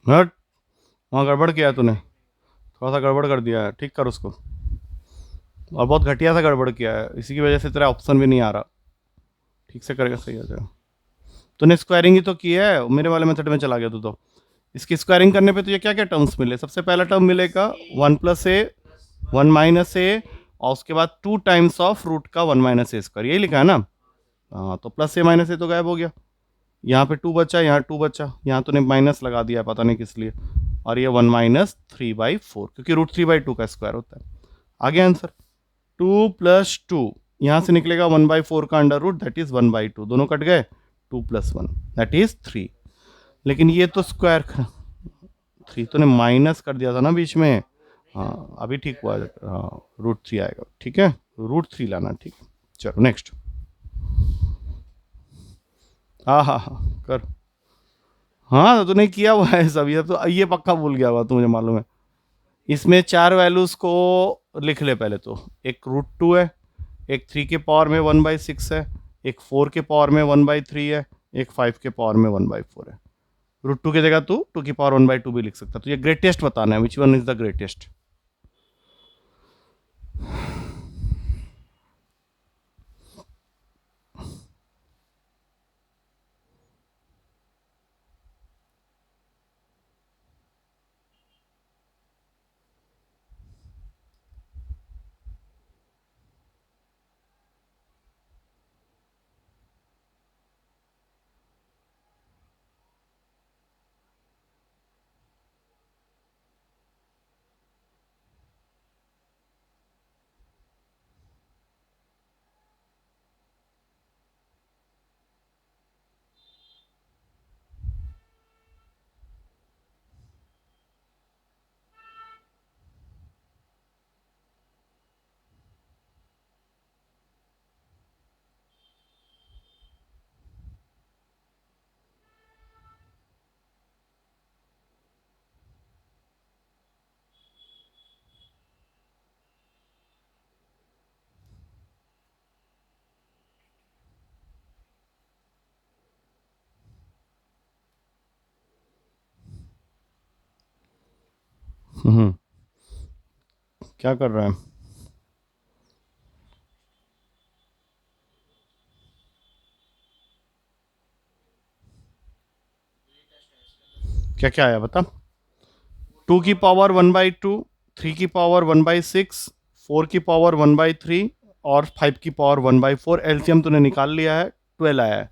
हट, वहाँ गड़बड़ किया है तूने, थोड़ा सा गड़बड़ कर दिया है, ठीक कर उसको। और बहुत घटिया सा गड़बड़ किया है, इसी की वजह से तेरा ऑप्शन भी नहीं आ रहा। ठीक से करेगा सही आ जाएगा। तूने स्क्वायरिंग ही तो की है, मेरे वाले मेथड में चला गया तू तो। इसकी स्क्वायरिंग करने पे तुझे क्या क्या टर्म्स मिले? सबसे पहला टर्म मिलेगा 1 + a 1 - a, और उसके बाद 2 टाइम्स ऑफ रूट का 1 - a², यही लिखा है ना? हाँ, तो प्लस ए माइनस ए तो गायब हो गया, यहाँ पे 2 बचा, यहाँ 2 बचा, यहाँ तूने माइनस लगा दिया पता नहीं किस लिए, और ये 1 - 3/4, क्योंकि √3/2 का स्क्वायर होता है। आगे आंसर 2 + 2, यहाँ से निकलेगा 1/4 का अंडर रूट, दैट इज 1/2, दोनों कट गए, 2 + 1 दैट इज 3। लेकिन ये तो स्क्वायर 3 तूने माइनस कर दिया था ना बीच में। हाँ अभी ठीक हुआ, हाँ √3 आएगा, ठीक है, √3 लाना, ठीक है। चलो नेक्स्ट। हाँ हाँ हाँ कर। हाँ तो तूने किया हुआ है सब, ये तो ये पक्का भूल गया हुआ, तो मुझे मालूम है। इसमें 4 वैल्यूज को लिख ले पहले तो। एक √2 है, एक 3 के पावर में 1/6 है, एक 4 के पावर में 1/3 है, एक 5 के पावर में 1/4 है। √2 की जगह तू 2 की पावर 1/2 भी लिख सकता। तो ये ग्रेटेस्ट बताना है, which one is the greatest. क्या कर रहा है? क्या क्या आया बता? 2 की पावर 1/2, 3 की पावर 1/6, 4 की पावर 1/3 और 5 की पावर 1/4। एलसीएम तूने निकाल लिया है, 12 आया है।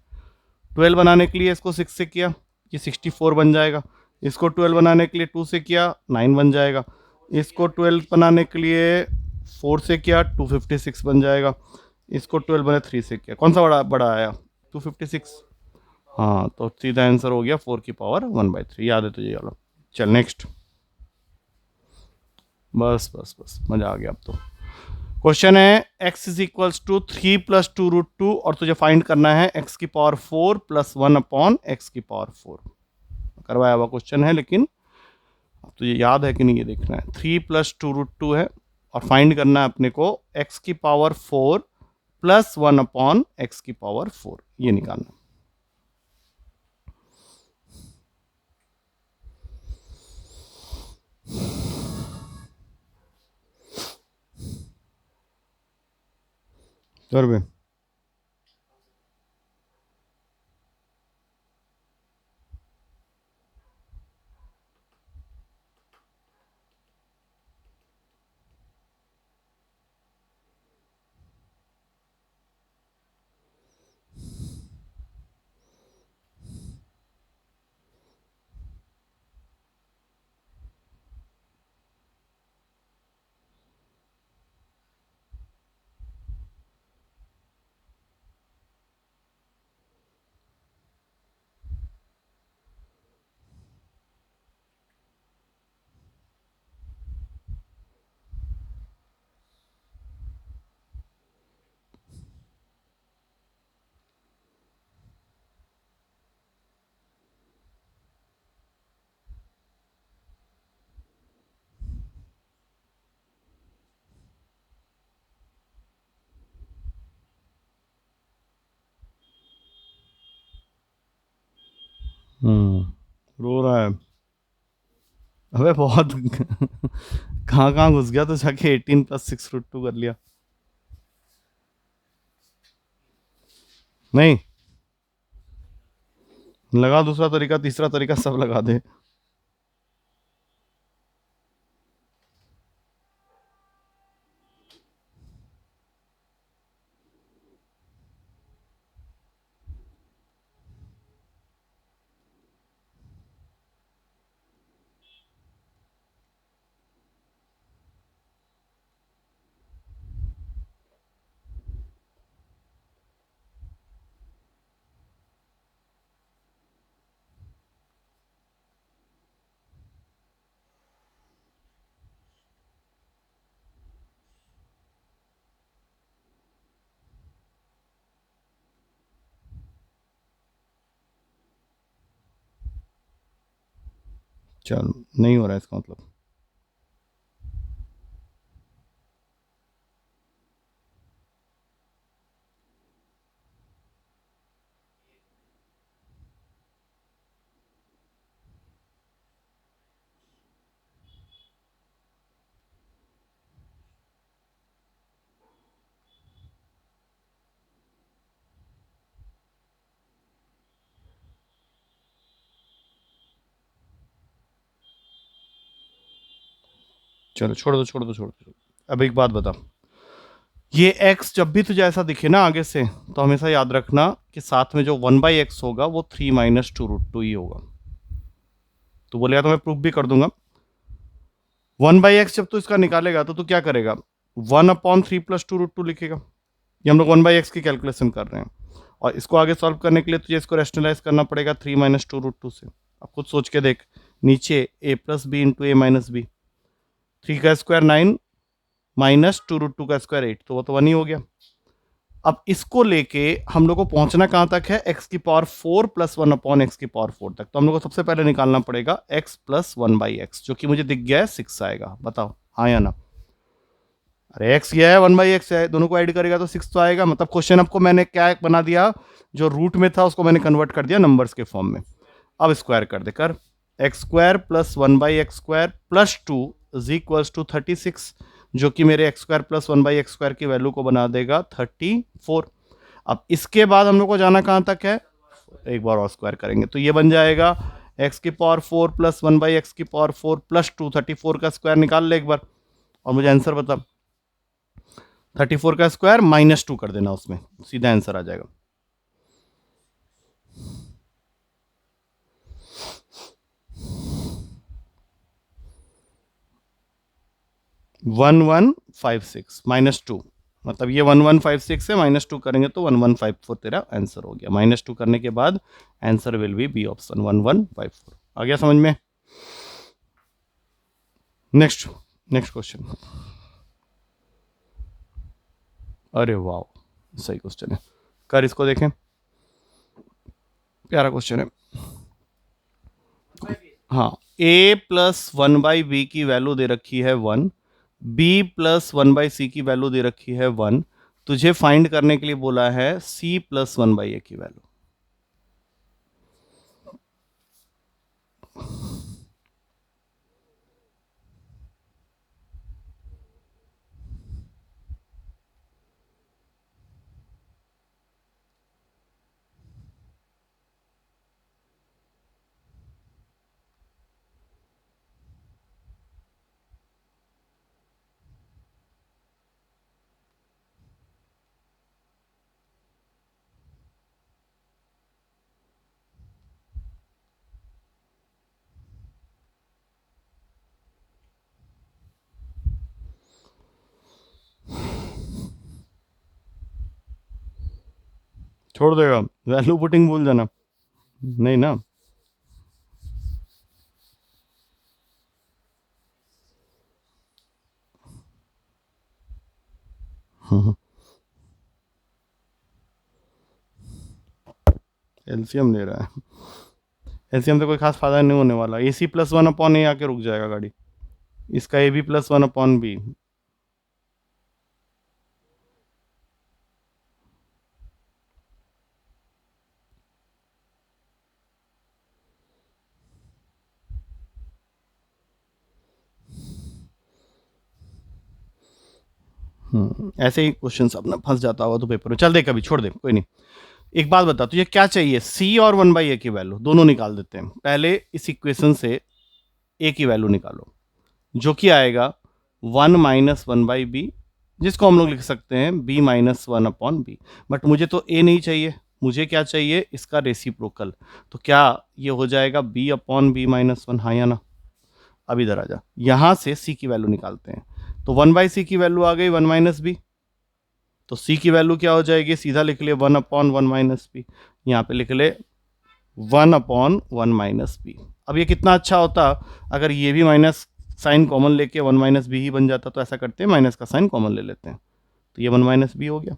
12 बनाने के लिए इसको 6 से किया, ये 64 बन जाएगा। इसको 12 बनाने के लिए 2 से किया, 9 बन जाएगा। इसको 12 बनाने के लिए 4 से किया, 256 बन जाएगा। इसको 12 बने 3 से किया, कौन सा बड़ा बड़ा आया? 256। हाँ तो सीधा आंसर हो गया 4 की पावर 1/3, याद है तुझे वाला। चल नेक्स्ट। बस बस बस मजा आ गया अब तो। क्वेश्चन है x इज इक्वल्स टू 3 + 2√2, और तुझे फाइंड करना है x की पावर 4 + 1/x की पावर 4। करवाया हुआ क्वेश्चन है, लेकिन अब तुझे याद है कि नहीं ये देखना है। 3 + 2√2 है, और फाइंड करना है अपने को x की पावर 4 + 1/x की पावर 4, ये निकालना है। कर बे। रो रहा है। अबे बहुत कहाँ कहाँ घुस गया तो जाके 18 + 6√2 कर लिया। नहीं लगा दूसरा तरीका, तीसरा तरीका सब लगा दे। चलो नहीं हो रहा है इसका मतलब। चलो छोड़ दो छोड़ दो छोड़ दो। अब एक बात बता, ये x जब भी तुझे ऐसा दिखे ना आगे से, तो हमेशा याद रखना कि साथ में जो 1/x होगा वो 3 माइनस 2√2 ही होगा। तो बोलेगा तो मैं प्रूफ भी कर दूंगा। 1/x जब तू इसका निकालेगा तो तू क्या करेगा, 1/3 + 2√2 लिखेगा। ये हम लोग 1/x की कैलकुलेशन कर रहे हैं, और इसको आगे सॉल्व करने के लिए तुझे इसको रेशनलाइज करना पड़ेगा 3 माइनस 2√2 से। अब खुद सोच के देख, नीचे a+b × a - b, 3 का स्क्वायर 9 माइनस 2√2 का स्क्वायर 8, तो वो तो 1 ही हो गया। अब इसको लेके हम लोग को पहुंचना कहां तक है, x⁴ + 1/x⁴ तक। तो हम लोग को सबसे पहले निकालना पड़ेगा x + 1/x, जो कि मुझे दिख गया है 6 आएगा। बताओ हाँ या ना। अरे x ये है 1/x है, दोनों को ऐड करेगा तो 6 तो आएगा। मतलब क्वेश्चन आपको मैंने क्या बना दिया, जो रूट में था उसको मैंने कन्वर्ट कर दिया नंबर्स के फॉर्म में। अब स्क्वायर कर दे कर, x² + 1/x² + 2 = 36, जो कि मेरे x² + 1/x² की वैल्यू को बना देगा 34। अब इसके बाद हम लोग को जाना कहां तक है, एक बार और स्क्वायर करेंगे तो ये बन जाएगा x⁴ + 1/x⁴ + 2, 34 का स्क्वायर निकाल ले एक बार और मुझे आंसर बता। 34 का स्क्वायर -2 कर देना, उसमें सीधा आंसर आ जाएगा। 1156 -2, मतलब ये 1156 से -2 करेंगे तो 1154 तेरा आंसर हो गया। -2 करने के बाद answer will be b option 1154। आ गया समझ में। Next next question. अरे वाह, सही क्वेश्चन है, कर इसको देखें, प्यारा क्वेश्चन है। हाँ, a + 1/b की वैल्यू दे रखी है 1, b + 1/c की वैल्यू दे रखी है 1। तुझे फाइंड करने के लिए बोला है c + 1/a की वैल्यू। छोड़ देगा, वैल्यू पुटिंग भूल जाना, नहीं ना। एलसीएम ले रहा है, एलसीएम से कोई खास फायदा नहीं होने वाला। ac + 1/a आके रुक जाएगा गाड़ी, इसका ab + 1/b। ऐसे ही क्वेश्चन अपना फंस जाता होगा तो पेपर में। चल दे, कभी छोड़ दे, कोई नहीं। एक बात बता, तुझे क्या चाहिए, c और 1/a की वैल्यू दोनों निकाल देते हैं। पहले इस इक्वेशन से a की वैल्यू निकालो, जो कि आएगा 1 - 1/b, जिसको हम लोग लिख सकते हैं b - 1/b। बट मुझे तो a नहीं चाहिए, मुझे क्या चाहिए, इसका रेसिप्रोकल। तो क्या ये हो जाएगा b/b - 1, हाँ या ना। अब इधर आ जा, यहां से c की वैल्यू निकालते हैं। तो 1/c की वैल्यू आ गई 1 - b, तो c की वैल्यू क्या हो जाएगी, सीधा लिख ले 1/1 - b। यहाँ पे लिख ले 1/1 - b। अब ये कितना अच्छा होता अगर ये भी माइनस साइन कॉमन लेके 1 - b ही बन जाता। तो ऐसा करते हैं, माइनस का साइन कॉमन ले लेते हैं, तो ये 1 - b हो गया।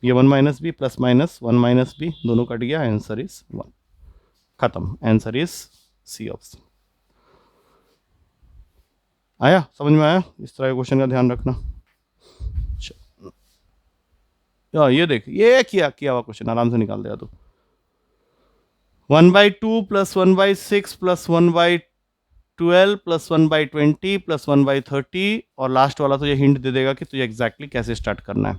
ये 1 - b + -1 - b दोनों कट गया, आंसर इज 1। खत्म, आंसर इज सी ऑप्शन। आया समझ में? आया? इस तरह के क्वेश्चन का ध्यान रखना। ये देख, ये किया किया हुआ क्वेश्चन आराम से निकाल देगा तू। 1/2 प्लस 1/6 प्लस 1/12 प्लस 1/20 प्लस 1/30, और लास्ट वाला तुझे हिंट दे देगा कि तुझे एग्जैक्टली कैसे स्टार्ट करना है।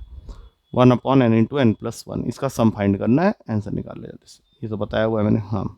1/n इंटू n प्लस 1, इसका सम फाइंड करना है, आंसर निकाल ले जल्दी से। ये तो बताया हुआ है मैंने। हाँ,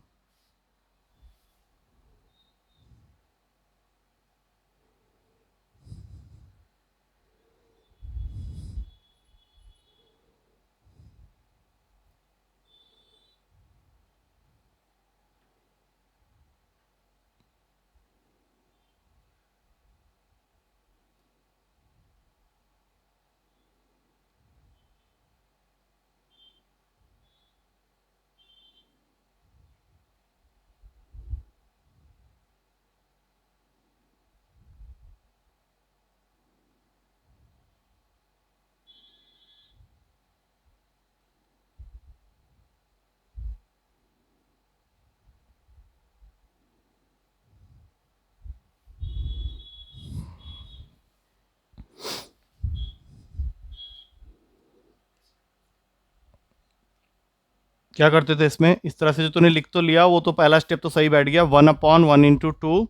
क्या करते थे इसमें, इस तरह से जो तूने लिख तो लिया, वो तो पहला स्टेप तो सही बैठ गया। 1/1 into 2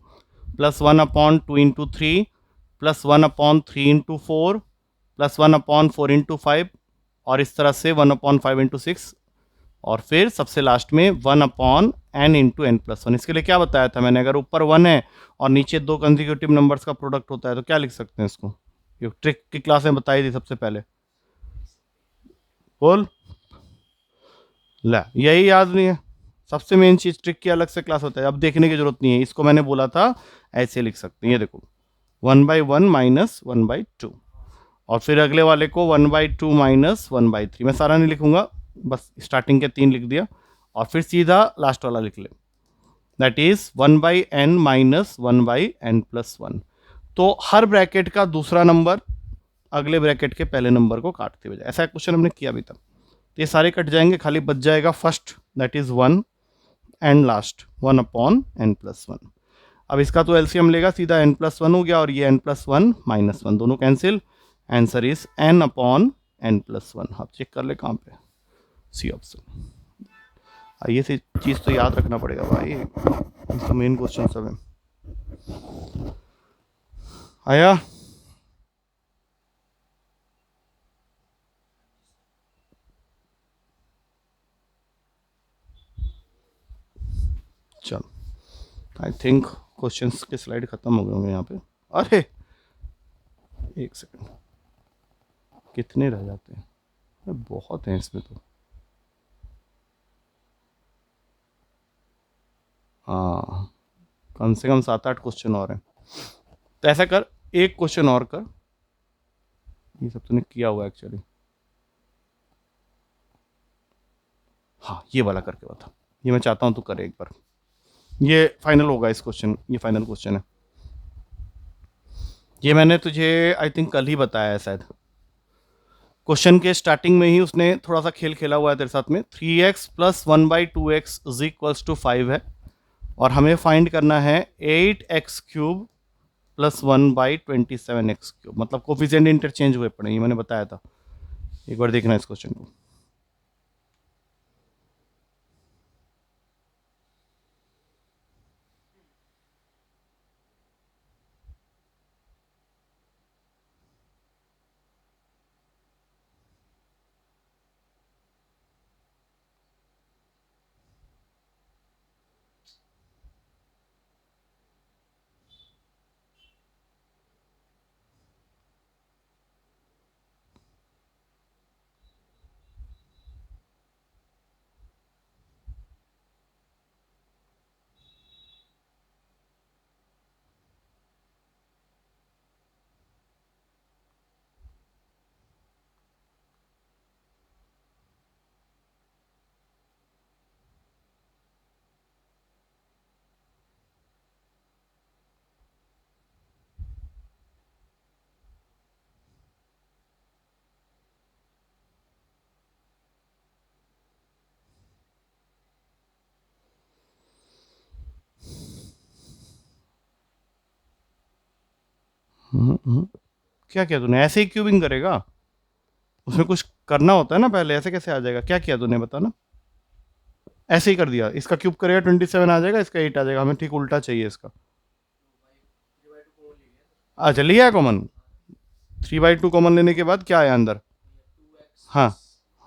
plus 1/2 into 3 plus 1/3 into 4 plus 1/4 into 5, और इस तरह से 1/5 इंटू 6, और फिर सबसे लास्ट में 1/n इंटू n प्लस 1। इसके लिए क्या बताया था मैंने, अगर ऊपर 1 है और नीचे दो कंसेक्यूटिव नंबर्स का प्रोडक्ट होता है तो क्या लिख सकते हैं इसको? ये ट्रिक की क्लास में बताई थी सबसे पहले। बोल। ला, यही याद नहीं है। सबसे मेन चीज, ट्रिक की अलग से क्लास होता है, अब देखने की जरूरत नहीं है। इसको मैंने बोला था ऐसे लिख सकते हैं, ये देखो 1/1 माइनस 1/2, और फिर अगले वाले को 1/2 माइनस 1/3। मैं सारा नहीं लिखूंगा, बस स्टार्टिंग के 3 लिख दिया, और फिर सीधा लास्ट वाला लिख ले, that is 1/n minus 1/n plus 1। तो हर ब्रैकेट का दूसरा नंबर अगले ब्रैकेट के पहले नंबर को काटते हुए जाए। ऐसा क्वेश्चन हमने किया अभी तक। तो ये सारे कट जाएंगे, खाली बच जाएगा first, that is 1, and last 1/n plus 1। अब इसका तो एलसीएम लेगा, सीधा n प्लस 1 हो गया, और ये n प्लस 1 माइनस 1 दोनों cancel, answer is n/n plus 1। आप चेक कर ले कहाँ पे, सी ऑप्शन। ये सी चीज़ तो याद रखना पड़ेगा भाई, इसका मेन क्वेश्चन सब है। आया? चल, आई थिंक क्वेश्चंस के स्लाइड खत्म हो गए होंगे यहाँ पे। अरे एक सेकंड, कितने रह जाते हैं? अरे बहुत हैं इसमें तो। हाँ, कम से कम 7-8 क्वेश्चन और हैं। तो ऐसा कर, एक क्वेश्चन और कर, ये सब तूने किया हुआ एक्चुअली। हाँ, ये वाला करके बता, ये मैं चाहता हूँ तू करे एक बार। ये फाइनल होगा इस क्वेश्चन, ये फाइनल क्वेश्चन है। ये मैंने तुझे आई थिंक कल ही बताया है शायद। क्वेश्चन के स्टार्टिंग में ही उसने थोड़ा सा खेल खेला हुआ है तेरे साथ में। 3x plus 1/2x is equals to 5 है, और हमें फाइंड करना है 8x³ प्लस 1/27x³। मतलब कोफिशिएंट इंटरचेंज हुए पड़े, ये मैंने बताया था। एक बार देखना इस क्वेश्चन को। क्या किया तूने? ऐसे ही क्यूबिंग करेगा? उसमें कुछ करना होता है ना पहले, ऐसे कैसे आ जाएगा? क्या किया तूने बता ना? ऐसे ही कर दिया, इसका क्यूब करेगा 27 आ जाएगा, इसका 8 आ जाएगा, हमें ठीक उल्टा चाहिए इसका। अच्छा लिया है कॉमन, 3/2 कॉमन लेने के बाद क्या आया अंदर? हाँ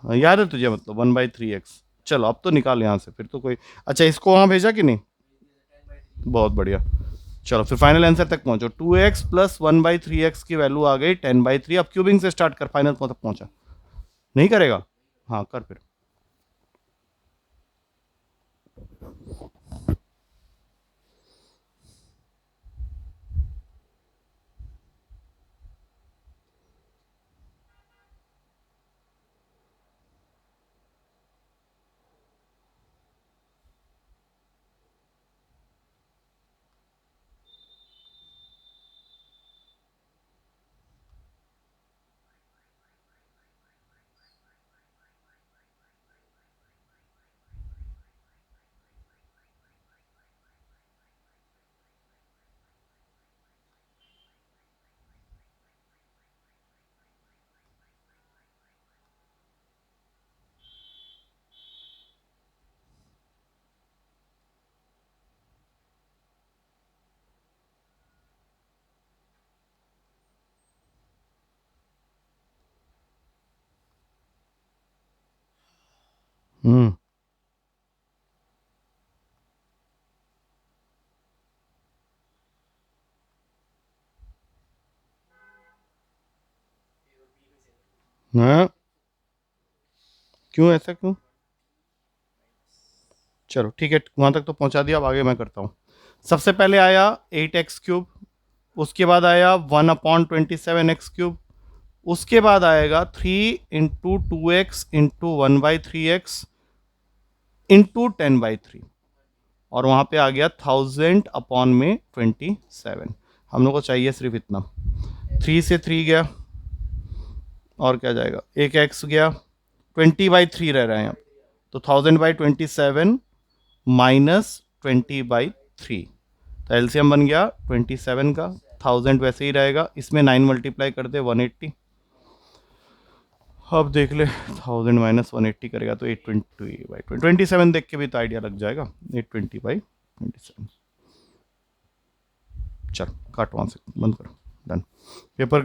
हाँ, याद है तुझे, मतलब 1/3x। चलो अब तो निकाल यहाँ से, फिर तो कोई। अच्छा इसको वहाँ भेजा कि नहीं? बहुत बढ़िया। चलो फिर फाइनल आंसर तक पहुंचो। 2x प्लस 1/3x की वैल्यू आ गई 10/3। अब क्यूबिंग से स्टार्ट कर, फाइनल तक पहुंचा। नहीं करेगा? हाँ कर फिर। हम्म। हाँ क्यों, ऐसा क्यों? चलो ठीक है, वहां तक तो पहुंचा दिया, अब आगे मैं करता हूँ। सबसे पहले आया 8x3, उसके बाद आया 1/27x3, उसके बाद आएगा 3 × 2x × 1/3x × 10/3, और वहां पे आ गया 1000/27। हम लोग को चाहिए सिर्फ इतना। 3 से 3 गया, और क्या जाएगा? एक एक्स गया, 20/3 रह रहा है यहाँ, तो 1000/27 माइनस 20/3, तो एलसीएम बन गया 27 का। 1000 वैसे ही रहेगा, इसमें 9 मल्टीप्लाई कर दे 180। अब देख ले, 1000 माइनस 180 करेगा तो 820/27 देख के भी तो आइडिया लग जाएगा, 820/27। चल काट वहाँ से, बंद करो, डन। पेपर